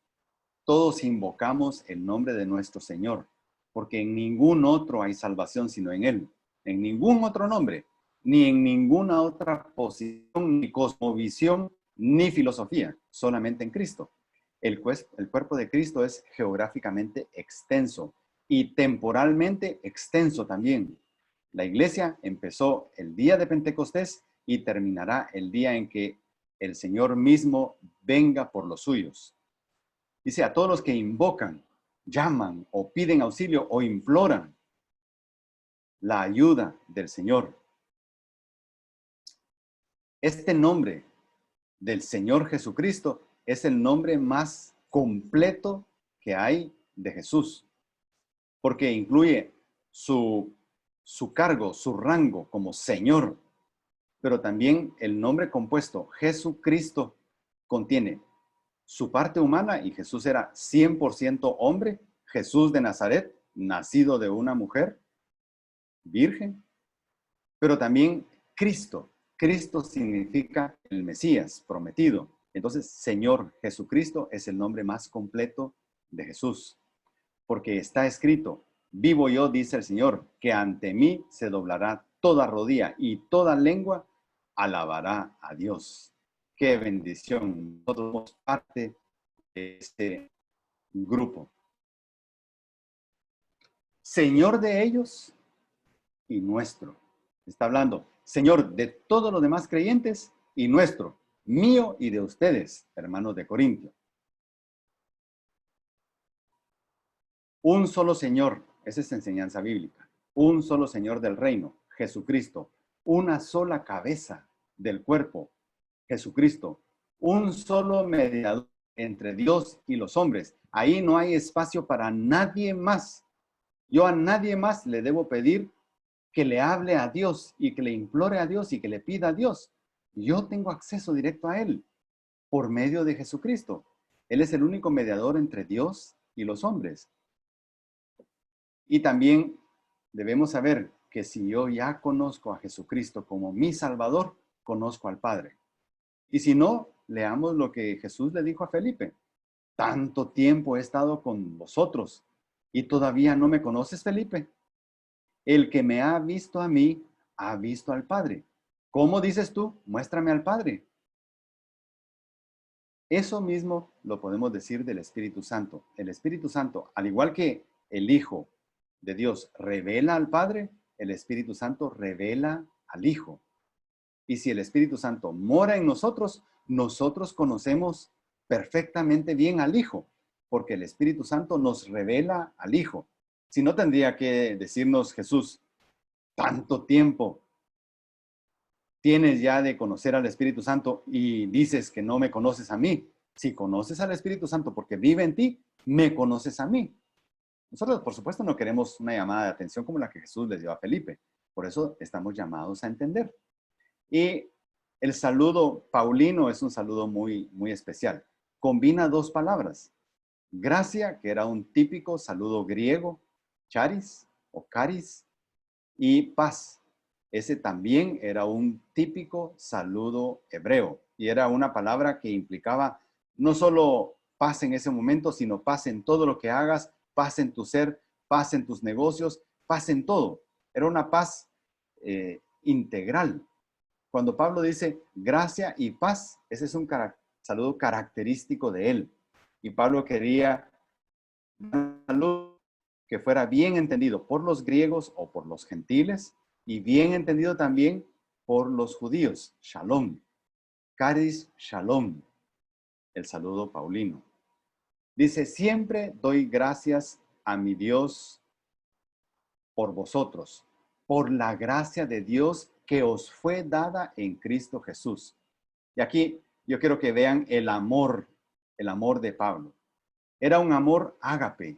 todos invocamos el nombre de nuestro Señor, porque en ningún otro hay salvación sino en Él. En ningún otro nombre, ni en ninguna otra posición, ni cosmovisión, ni filosofía, solamente en Cristo. El cuerpo de Cristo es geográficamente extenso y temporalmente extenso también. La iglesia empezó el día de Pentecostés y terminará el día en que el Señor mismo venga por los suyos. Dice, a todos los que invocan, llaman o piden auxilio o imploran la ayuda del Señor. Este nombre del Señor Jesucristo es el nombre más completo que hay de Jesús, porque incluye su cargo, su rango como Señor, pero también el nombre compuesto Jesucristo contiene su parte humana, y Jesús era 100% hombre, Jesús de Nazaret, nacido de una mujer virgen, pero también Cristo. Cristo significa el Mesías prometido. Entonces, Señor Jesucristo es el nombre más completo de Jesús, porque está escrito, vivo yo, dice el Señor, que ante mí se doblará toda rodilla y toda lengua alabará a Dios. Qué bendición. Nosotros somos parte de este grupo. Señor de ellos y nuestro. Está hablando, Señor de todos los demás creyentes y nuestro, mío y de ustedes, hermanos de Corintio. Un solo Señor, esa es enseñanza bíblica. Un solo Señor del reino, Jesucristo. Una sola cabeza del cuerpo, Jesucristo. Un solo mediador entre Dios y los hombres. Ahí no hay espacio para nadie más. Yo a nadie más le debo pedir que le hable a Dios y que le implore a Dios y que le pida a Dios. Yo tengo acceso directo a Él por medio de Jesucristo. Él es el único mediador entre Dios y los hombres. Y también debemos saber que si yo ya conozco a Jesucristo como mi Salvador, conozco al Padre. Y si no, leamos lo que Jesús le dijo a Felipe. Tanto tiempo he estado con vosotros y todavía no me conoces, Felipe. El que me ha visto a mí, ha visto al Padre. ¿Cómo dices tú? Muéstrame al Padre. Eso mismo lo podemos decir del Espíritu Santo. El Espíritu Santo, al igual que el Hijo de Dios revela al Padre, el Espíritu Santo revela al Hijo. Y si el Espíritu Santo mora en nosotros, nosotros conocemos perfectamente bien al Hijo, porque el Espíritu Santo nos revela al Hijo. Si no, tendría que decirnos Jesús, tanto tiempo tienes ya de conocer al Espíritu Santo y dices que no me conoces a mí. Si conoces al Espíritu Santo porque vive en ti, me conoces a mí. Nosotros, por supuesto, no queremos una llamada de atención como la que Jesús les dio a Felipe. Por eso estamos llamados a entender. Y el saludo paulino es un saludo muy, muy especial. Combina dos palabras. Gracia, que era un típico saludo griego, charis o caris, y paz. Ese también era un típico saludo hebreo y era una palabra que implicaba No solo paz en ese momento, sino paz en todo lo que hagas, paz en tu ser, paz en tus negocios, paz en todo. Era una paz integral. Cuando Pablo dice gracia y paz, ese es un saludo característico de él. Y Pablo quería un saludo que fuera bien entendido por los griegos o por los gentiles y bien entendido también por los judíos. Shalom. Caris shalom. El saludo paulino. Dice, siempre doy gracias a mi Dios por vosotros, por la gracia de Dios que os fue dada en Cristo Jesús. Y aquí yo quiero que vean el amor de Pablo. Era un amor ágape.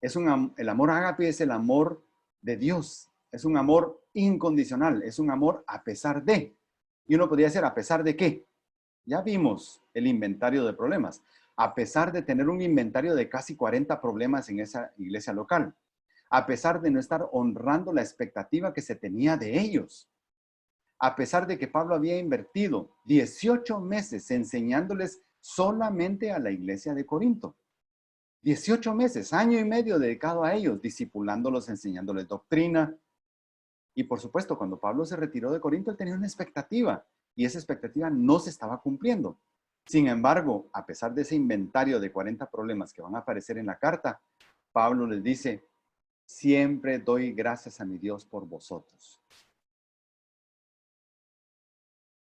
El amor ágape es el amor de Dios. Es un amor incondicional. Es un amor a pesar de. Y uno podría decir, ¿a pesar de qué? Ya vimos el inventario de problemas. A pesar de tener un inventario de casi 40 problemas en esa iglesia local. A pesar de no estar honrando la expectativa que se tenía de ellos. A pesar de que Pablo había invertido 18 meses enseñándoles solamente a la iglesia de Corinto. 18 meses, año y medio dedicado a ellos, discipulándolos, enseñándoles doctrina. Y por supuesto, cuando Pablo se retiró de Corinto, él tenía una expectativa y esa expectativa no se estaba cumpliendo. Sin embargo, a pesar de ese inventario de 40 problemas que van a aparecer en la carta, Pablo les dice, siempre doy gracias a mi Dios por vosotros.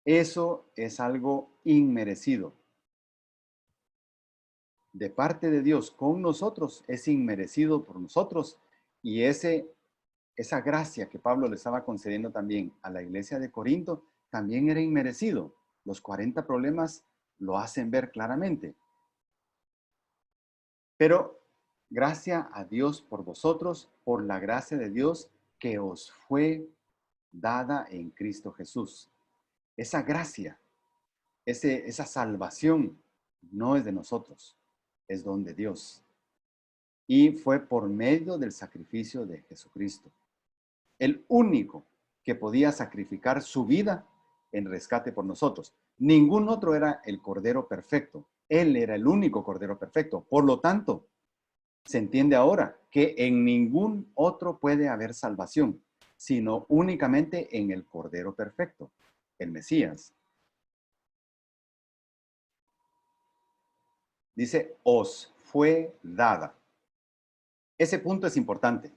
Eso es algo inmerecido. De parte de Dios con nosotros es inmerecido por nosotros y esa gracia que Pablo le estaba concediendo también a la iglesia de Corinto también era inmerecido. Los 40 problemas lo hacen ver claramente. Pero gracias a Dios por vosotros, por la gracia de Dios que os fue dada en Cristo Jesús. Esa gracia, esa salvación no es de nosotros, es don de Dios. Y fue por medio del sacrificio de Jesucristo. El único que podía sacrificar su vida en rescate por nosotros. Ningún otro era el Cordero perfecto. Él era el único Cordero perfecto. Por lo tanto, se entiende ahora que en ningún otro puede haber salvación, sino únicamente en el Cordero perfecto, el Mesías. Dice, os fue dada. Ese punto es importante.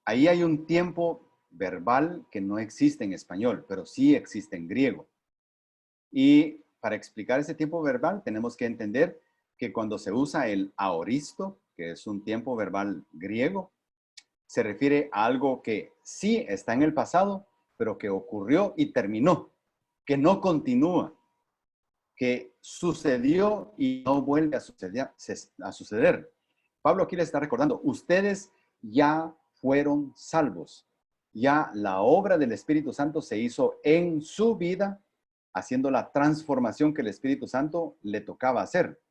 Ahí hay un tiempo verbal que no existe en español, pero sí existe en griego. Y para explicar ese tiempo verbal tenemos que entender que cuando se usa el aoristo, que es un tiempo verbal griego, se refiere a algo que sí está en el pasado, pero que ocurrió y terminó, que no continúa, que sucedió y no vuelve a suceder. Pablo aquí le está recordando, ustedes ya fueron salvos. Ya la obra del Espíritu Santo se hizo en su vida, haciendo la transformación que el Espíritu Santo le tocaba hacer.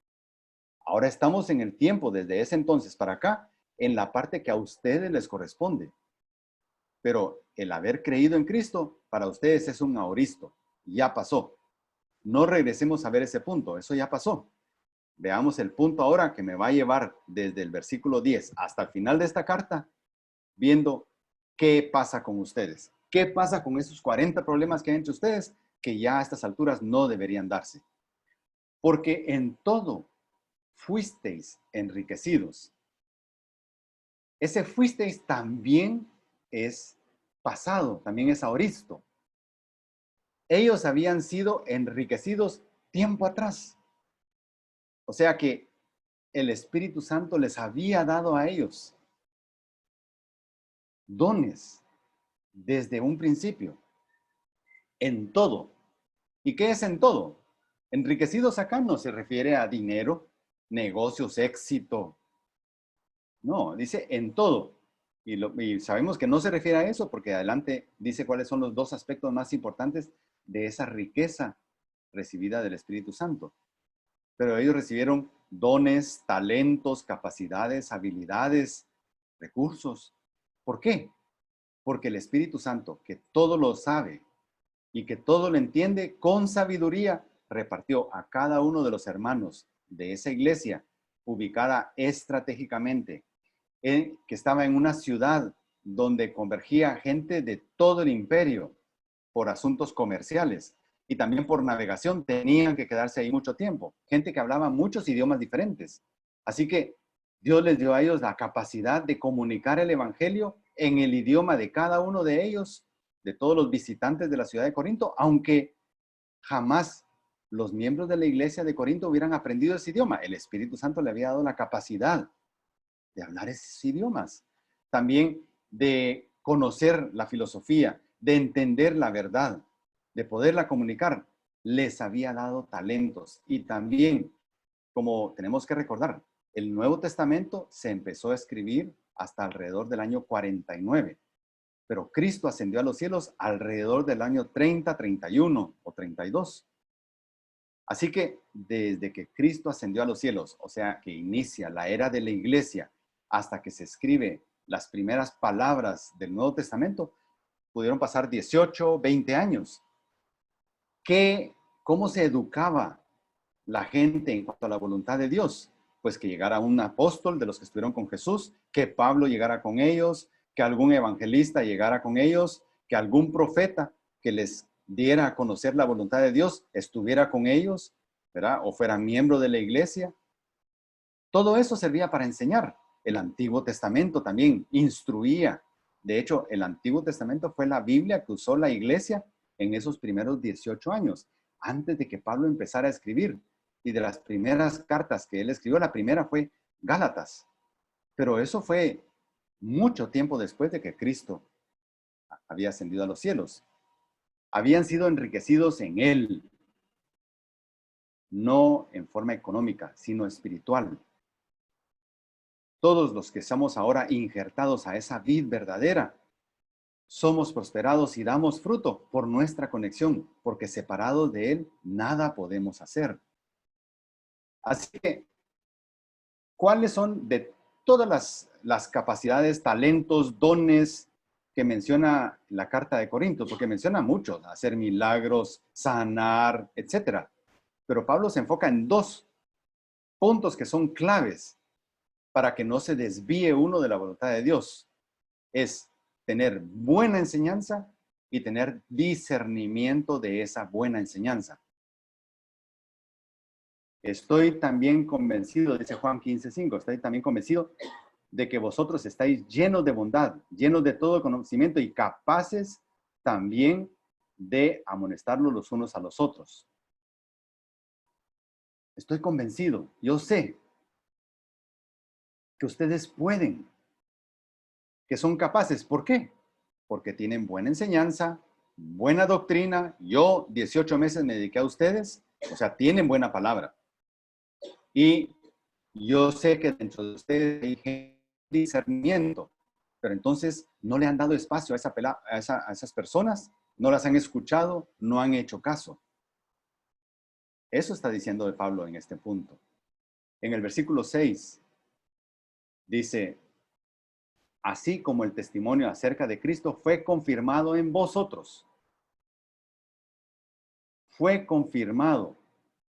Ahora estamos en el tiempo, desde ese entonces para acá, en la parte que a ustedes les corresponde. Pero el haber creído en Cristo, para ustedes es un aoristo. Ya pasó. No regresemos a ver ese punto, eso ya pasó. Veamos el punto ahora que me va a llevar desde el versículo 10 hasta el final de esta carta, viendo qué pasa con ustedes. ¿Qué pasa con esos 40 problemas que hay entre ustedes que ya a estas alturas no deberían darse? Porque en todo fuisteis enriquecidos. Ese fuisteis también es pasado, también es aoristo. Ellos habían sido enriquecidos tiempo atrás. O sea que el Espíritu Santo les había dado a ellos dones desde un principio, en todo. ¿Y qué es en todo? Enriquecidos acá no se refiere a dinero, negocios, éxito. No, dice en todo. Y sabemos que no se refiere a eso porque adelante dice cuáles son los dos aspectos más importantes de esa riqueza recibida del Espíritu Santo. Pero ellos recibieron dones, talentos, capacidades, habilidades, recursos. ¿Por qué? Porque el Espíritu Santo, que todo lo sabe y que todo lo entiende con sabiduría, repartió a cada uno de los hermanos de esa iglesia, ubicada estratégicamente, que estaba en una ciudad donde convergía gente de todo el imperio por asuntos comerciales y también por navegación. Tenían que quedarse ahí mucho tiempo. Gente que hablaba muchos idiomas diferentes. Así que Dios les dio a ellos la capacidad de comunicar el evangelio en el idioma de cada uno de ellos, de todos los visitantes de la ciudad de Corinto, aunque jamás los miembros de la iglesia de Corinto hubieran aprendido ese idioma. El Espíritu Santo le había dado la capacidad de hablar esos idiomas. También de conocer la filosofía, de entender la verdad, de poderla comunicar. Les había dado talentos. Y también, como tenemos que recordar, el Nuevo Testamento se empezó a escribir hasta alrededor del año 49. Pero Cristo ascendió a los cielos alrededor del año 30, 31 o 32. Así que desde que Cristo ascendió a los cielos, o sea, que inicia la era de la iglesia, hasta que se escribe las primeras palabras del Nuevo Testamento, pudieron pasar 18, 20 años. ¿Cómo se educaba la gente en cuanto a la voluntad de Dios? Pues que llegara un apóstol de los que estuvieron con Jesús, que Pablo llegara con ellos, que algún evangelista llegara con ellos, que algún profeta que les diera a conocer la voluntad de Dios estuviera con ellos, ¿verdad? O fuera miembro de la iglesia. Todo eso servía para enseñar. El Antiguo Testamento también instruía. De hecho, el Antiguo Testamento fue la Biblia que usó la iglesia en esos primeros 18 años, antes de que Pablo empezara a escribir. Y de las primeras cartas que él escribió, la primera fue Gálatas. Pero eso fue mucho tiempo después de que Cristo había ascendido a los cielos. Habían sido enriquecidos en él, no en forma económica, sino espiritual. Todos los que estamos ahora injertados a esa vid verdadera, somos prosperados y damos fruto por nuestra conexión, porque separados de él, nada podemos hacer. Así que, ¿cuáles son de todas las capacidades, talentos, dones que menciona la carta de Corintios? Porque menciona muchos, hacer milagros, sanar, etcétera. Pero Pablo se enfoca en dos puntos que son claves para que no se desvíe uno de la voluntad de Dios. Es tener buena enseñanza y tener discernimiento de esa buena enseñanza. Estoy también convencido, dice Juan 15:5, estoy también convencido de que vosotros estáis llenos de bondad, llenos de todo conocimiento y capaces también de amonestarlos los unos a los otros. Estoy convencido, yo sé que ustedes pueden, que son capaces. ¿Por qué? Porque tienen buena enseñanza, buena doctrina. Yo 18 meses me dediqué a ustedes, o sea, tienen buena palabra. Y yo sé que dentro de ustedes hay discernimiento, pero entonces no le han dado espacio a esas personas, no las han escuchado, no han hecho caso. Eso está diciendo de Pablo en este punto. En el versículo 6 dice, así como el testimonio acerca de Cristo fue confirmado en vosotros. Fue confirmado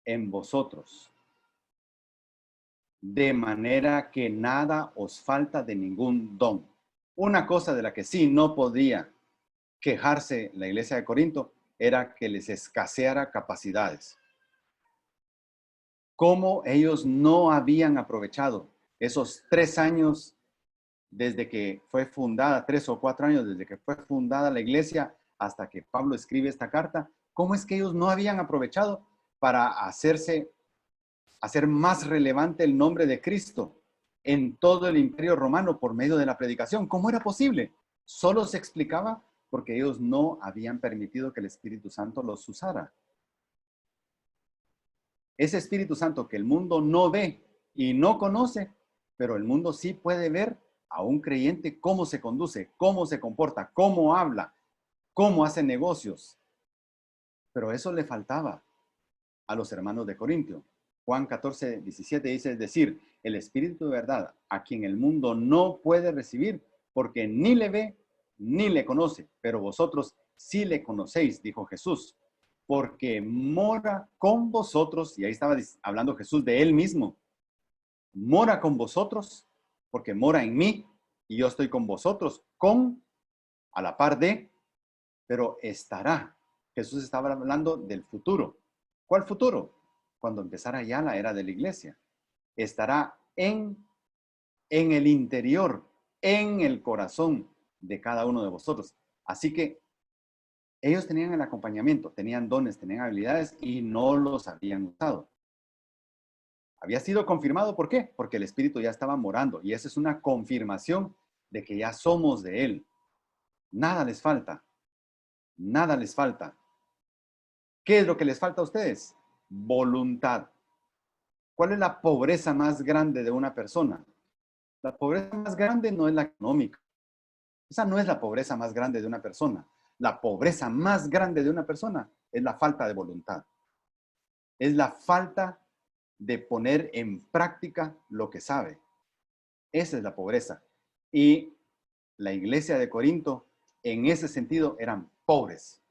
en vosotros. De manera que nada os falta de ningún don. Una cosa de la que sí no podía quejarse la iglesia de Corinto era que les escaseara capacidades. Cómo ellos no habían aprovechado esos 3 años desde que fue fundada, 3 o 4 años desde que fue fundada la iglesia hasta que Pablo escribe esta carta. ¿Cómo es que ellos no habían aprovechado para hacer más relevante el nombre de Cristo en todo el imperio romano por medio de la predicación? ¿Cómo era posible? Solo se explicaba porque ellos no habían permitido que el Espíritu Santo los usara. Ese Espíritu Santo que el mundo no ve y no conoce, pero el mundo sí puede ver a un creyente cómo se conduce, cómo se comporta, cómo habla, cómo hace negocios. Pero eso le faltaba a los hermanos de Corintio. Juan 14:17 dice, es decir, el Espíritu de verdad, a quien el mundo no puede recibir, porque ni le ve ni le conoce, pero vosotros sí le conocéis, dijo Jesús. porque mora con vosotros, y ahí estaba hablando Jesús de él mismo, mora con vosotros, porque mora en mí, y yo estoy con vosotros, a la par de, pero estará. Jesús estaba hablando del futuro. ¿Cuál futuro? Cuando empezara ya la era de la iglesia. Estará en el interior, en el corazón de cada uno de vosotros. Así que ellos tenían el acompañamiento, tenían dones, tenían habilidades y no los habían usado. Había sido confirmado, ¿por qué? Porque el Espíritu ya estaba morando y esa es una confirmación de que ya somos de Él. Nada les falta, nada les falta. ¿Qué es lo que les falta a ustedes? Voluntad. ¿Cuál es la pobreza más grande de una persona? La pobreza más grande no es la económica. Esa no es la pobreza más grande de una persona. La pobreza más grande de una persona es la falta de voluntad. Es la falta de poner en práctica lo que sabe. Esa es la pobreza. Y la iglesia de Corinto, en ese sentido, eran pobres,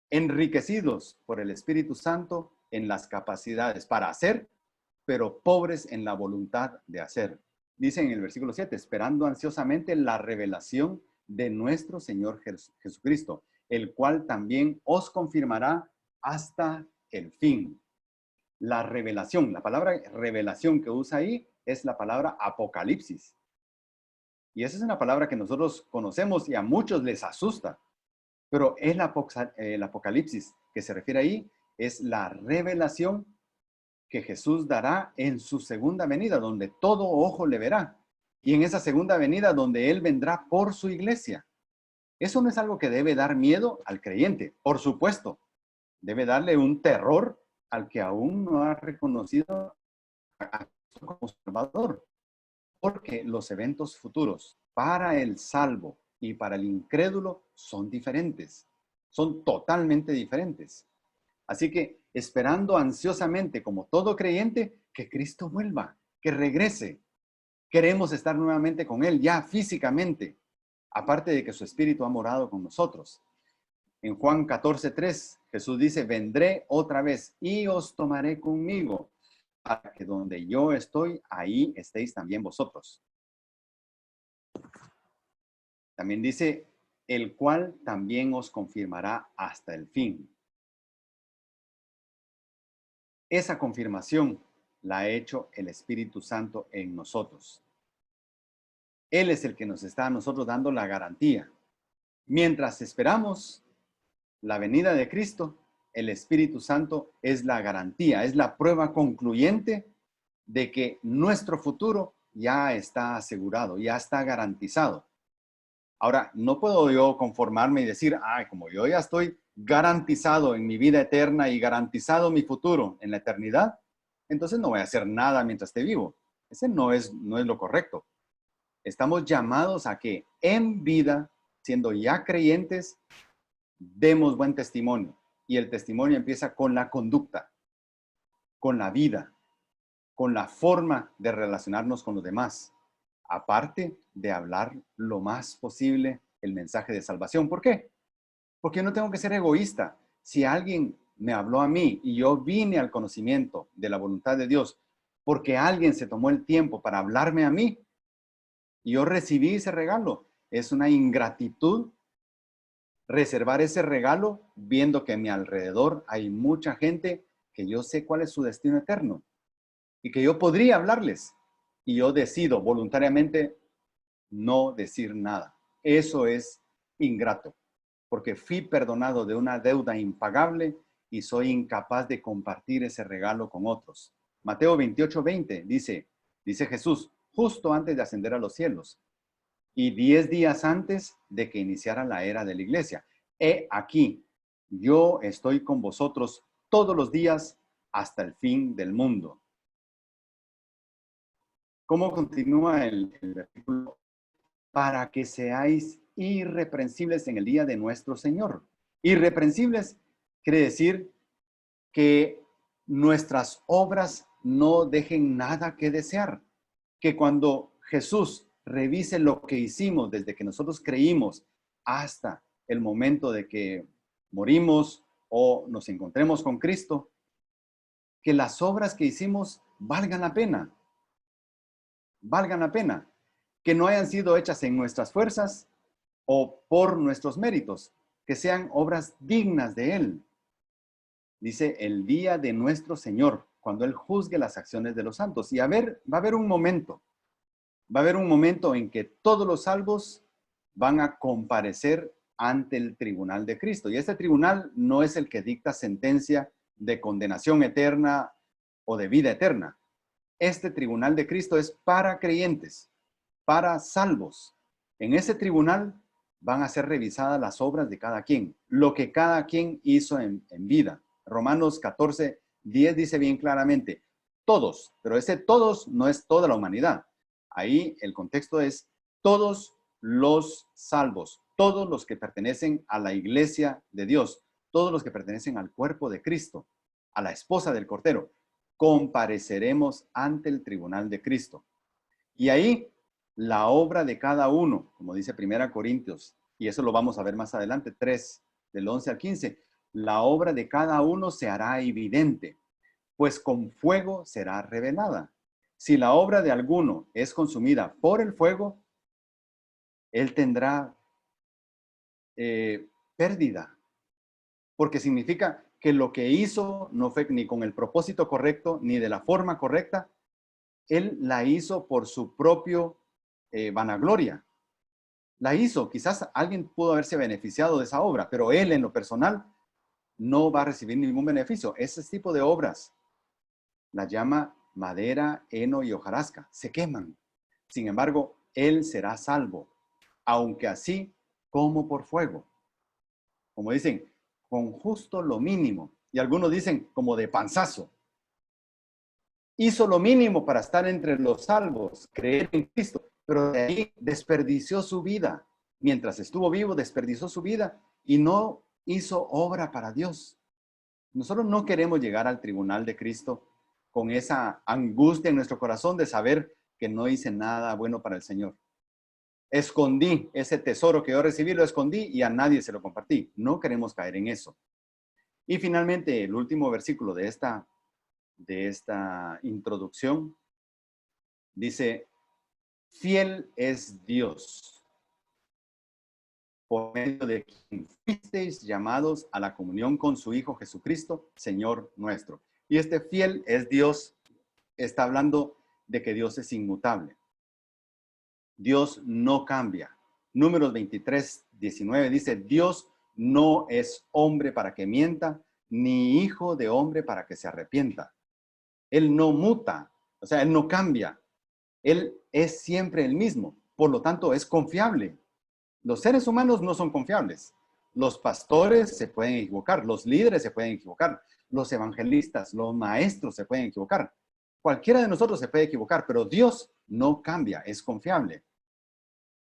enriquecidos por el Espíritu Santo en las capacidades para hacer, pero pobres en la voluntad de hacer. Dice en el versículo 7, esperando ansiosamente la revelación de nuestro Señor Jesucristo, el cual también os confirmará hasta el fin. La revelación, la palabra revelación que usa ahí es la palabra apocalipsis. Y esa es una palabra que nosotros conocemos y a muchos les asusta. Pero es el apocalipsis que se refiere ahí, es la revelación que Jesús dará en su segunda venida, donde todo ojo le verá. Y en esa segunda venida, donde Él vendrá por su iglesia. Eso no es algo que debe dar miedo al creyente, por supuesto. Debe darle un terror al que aún no ha reconocido a Cristo como Salvador. Porque los eventos futuros para el salvo y para el incrédulo son diferentes. Son totalmente diferentes. Así que esperando ansiosamente, como todo creyente, que Cristo vuelva, que regrese. Queremos estar nuevamente con Él, ya físicamente, aparte de que su Espíritu ha morado con nosotros. En Juan 14:3, Jesús dice, vendré otra vez y os tomaré conmigo, para que donde yo estoy, ahí estéis también vosotros. También dice, el cual también os confirmará hasta el fin. Esa confirmación la ha hecho el Espíritu Santo en nosotros. Él es el que nos está a nosotros dando la garantía. Mientras esperamos la venida de Cristo, el Espíritu Santo es la garantía, es la prueba concluyente de que nuestro futuro ya está asegurado, ya está garantizado. Ahora, no puedo yo conformarme y decir, como yo ya estoy garantizado en mi vida eterna y garantizado mi futuro en la eternidad, entonces no voy a hacer nada mientras esté vivo. Ese no es lo correcto. Estamos llamados a que en vida, siendo ya creyentes, demos buen testimonio. Y el testimonio empieza con la conducta, con la vida, con la forma de relacionarnos con los demás. Aparte de hablar lo más posible el mensaje de salvación. ¿Por qué? Porque yo no tengo que ser egoísta. Si alguien me habló a mí y yo vine al conocimiento de la voluntad de Dios, porque alguien se tomó el tiempo para hablarme a mí y yo recibí ese regalo, es una ingratitud reservar ese regalo viendo que a mi alrededor hay mucha gente que yo sé cuál es su destino eterno y que yo podría hablarles. Y yo decido voluntariamente no decir nada. Eso es ingrato, porque fui perdonado de una deuda impagable y soy incapaz de compartir ese regalo con otros. Mateo 28:20 dice Jesús, justo antes de ascender a los cielos y 10 días antes de que iniciara la era de la iglesia. He aquí, yo estoy con vosotros todos los días hasta el fin del mundo. ¿Cómo continúa el versículo? Para que seáis irreprensibles en el día de nuestro Señor. Irreprensibles quiere decir que nuestras obras no dejen nada que desear. Que cuando Jesús revise lo que hicimos desde que nosotros creímos hasta el momento de que morimos o nos encontremos con Cristo, que las obras que hicimos valgan la pena. Valgan la pena. Que no hayan sido hechas en nuestras fuerzas o por nuestros méritos, que sean obras dignas de Él. Dice, el día de nuestro Señor, cuando Él juzgue las acciones de los santos. Y va a haber un momento. Va a haber un momento en que todos los salvos van a comparecer ante el tribunal de Cristo. Y este tribunal no es el que dicta sentencia de condenación eterna o de vida eterna. Este tribunal de Cristo es para creyentes, para salvos. En ese tribunal van a ser revisadas las obras de cada quien, lo que cada quien hizo en vida. Romanos 14:10 dice bien claramente, todos, pero ese todos no es toda la humanidad. Ahí el contexto es todos los salvos, todos los que pertenecen a la iglesia de Dios, todos los que pertenecen al cuerpo de Cristo, a la esposa del Cordero, compareceremos ante el tribunal de Cristo. Y ahí la obra de cada uno, como dice 1 Corintios, y eso lo vamos a ver más adelante, 3, del 11 al 15, la obra de cada uno se hará evidente, pues con fuego será revelada. Si la obra de alguno es consumida por el fuego, él tendrá pérdida, porque significa que lo que hizo no fue ni con el propósito correcto, ni de la forma correcta. Él la hizo por su propio vanagloria. La hizo, quizás alguien pudo haberse beneficiado de esa obra, pero él en lo personal no va a recibir ningún beneficio. Ese tipo de obras la llama madera, heno y hojarasca. Se queman. Sin embargo, él será salvo, aunque así como por fuego. Como dicen, con justo lo mínimo. Y algunos dicen como de panzazo. Hizo lo mínimo para estar entre los salvos, creer en Cristo, pero de ahí desperdició su vida. Mientras estuvo vivo, desperdició su vida y no hizo obra para Dios. Nosotros no queremos llegar al tribunal de Cristo con esa angustia en nuestro corazón de saber que no hice nada bueno para el Señor. Escondí ese tesoro que yo recibí, lo escondí y a nadie se lo compartí. No queremos caer en eso. Y finalmente, el último versículo de esta introducción dice, fiel es Dios, por medio de quien fuisteis llamados a la comunión con su Hijo Jesucristo, Señor nuestro. Y este fiel es Dios, está hablando de que Dios es inmutable. Dios no cambia. Números 23:19 dice, Dios no es hombre para que mienta, ni hijo de hombre para que se arrepienta. Él no muta, o sea, Él no cambia. Él es siempre el mismo, por lo tanto es confiable. Los seres humanos no son confiables. Los pastores se pueden equivocar, los líderes se pueden equivocar, los evangelistas, los maestros se pueden equivocar. Cualquiera de nosotros se puede equivocar, pero Dios no cambia, es confiable.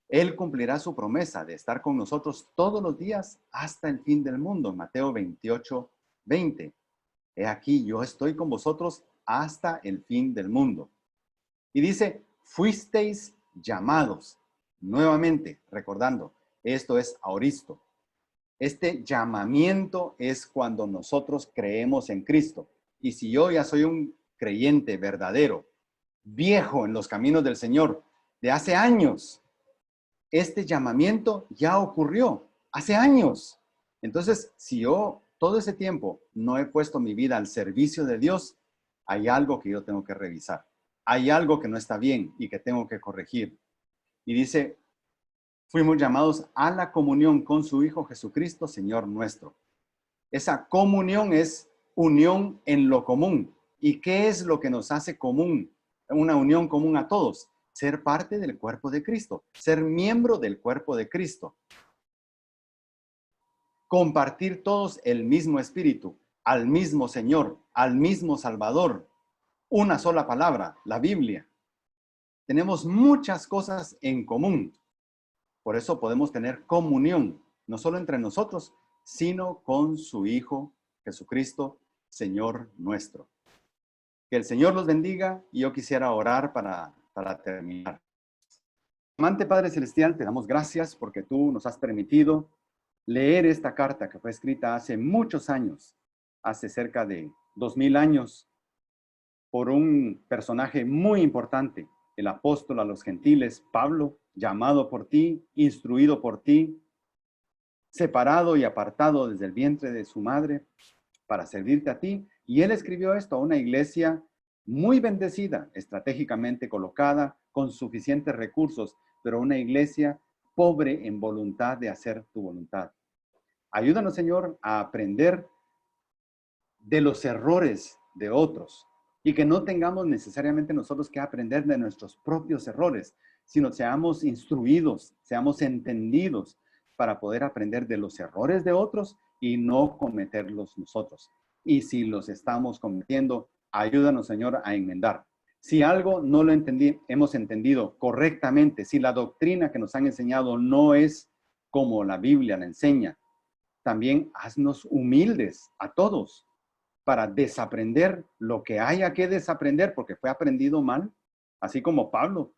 Él cumplirá su promesa de estar con nosotros todos los días hasta el fin del mundo. Mateo 28:20. He aquí, yo estoy con vosotros hasta el fin del mundo. Y dice, fuisteis llamados. Nuevamente, recordando, esto es aoristo. Este llamamiento es cuando nosotros creemos en Cristo. Y si yo ya soy un creyente verdadero, viejo en los caminos del Señor, de hace años, este llamamiento ya ocurrió hace años. Entonces, si yo todo ese tiempo no he puesto mi vida al servicio de Dios, hay algo que yo tengo que revisar. Hay algo que no está bien y que tengo que corregir. Y dice, fuimos llamados a la comunión con su Hijo Jesucristo, Señor nuestro. Esa comunión es unión en lo común. ¿Y qué es lo que nos hace común? Una unión común a todos. Ser parte del cuerpo de Cristo. Ser miembro del cuerpo de Cristo. Compartir todos el mismo espíritu, al mismo Señor, al mismo Salvador. Una sola palabra, la Biblia. Tenemos muchas cosas en común. Por eso podemos tener comunión, no solo entre nosotros, sino con su Hijo Jesucristo, Señor nuestro. Que el Señor los bendiga y yo quisiera orar para terminar. Amante Padre Celestial, te damos gracias porque tú nos has permitido leer esta carta que fue escrita hace muchos años, hace cerca de 2000 años, por un personaje muy importante, el apóstol a los gentiles, Pablo, llamado por ti, instruido por ti, separado y apartado desde el vientre de su madre para servirte a ti. Y él escribió esto a una iglesia muy bendecida, estratégicamente colocada, con suficientes recursos, pero una iglesia pobre en voluntad de hacer tu voluntad. Ayúdanos, Señor, a aprender de los errores de otros y que no tengamos necesariamente nosotros que aprender de nuestros propios errores, sino seamos instruidos, seamos entendidos para poder aprender de los errores de otros y no cometerlos nosotros. Y si los estamos cometiendo, ayúdanos, Señor, a enmendar. Si algo no lo hemos entendido correctamente, si la doctrina que nos han enseñado no es como la Biblia la enseña, también haznos humildes a todos para desaprender lo que haya que desaprender porque fue aprendido mal, así como Pablo.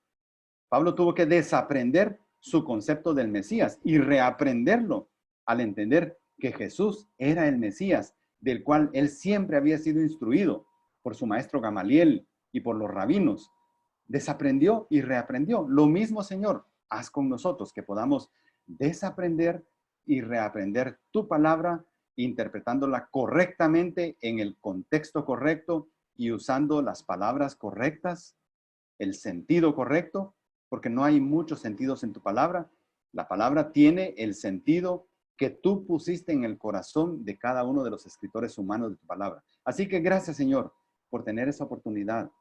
Pablo tuvo que desaprender su concepto del Mesías y reaprenderlo al entender que Jesús era el Mesías, del cual él siempre había sido instruido por su maestro Gamaliel y por los rabinos. Desaprendió y reaprendió. Lo mismo, Señor, haz con nosotros, que podamos desaprender y reaprender tu palabra, interpretándola correctamente en el contexto correcto y usando las palabras correctas, el sentido correcto, porque no hay muchos sentidos en tu palabra. La palabra tiene el sentido que tú pusiste en el corazón de cada uno de los escritores humanos de tu palabra. Así que gracias, Señor, por tener esa oportunidad.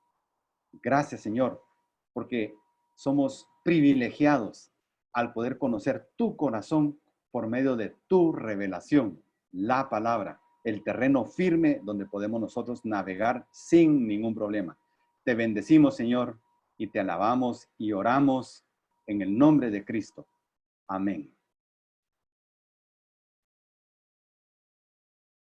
Gracias, Señor, porque somos privilegiados al poder conocer tu corazón por medio de tu revelación, la palabra, el terreno firme donde podemos nosotros navegar sin ningún problema. Te bendecimos, Señor, y te alabamos y oramos en el nombre de Cristo. Amén.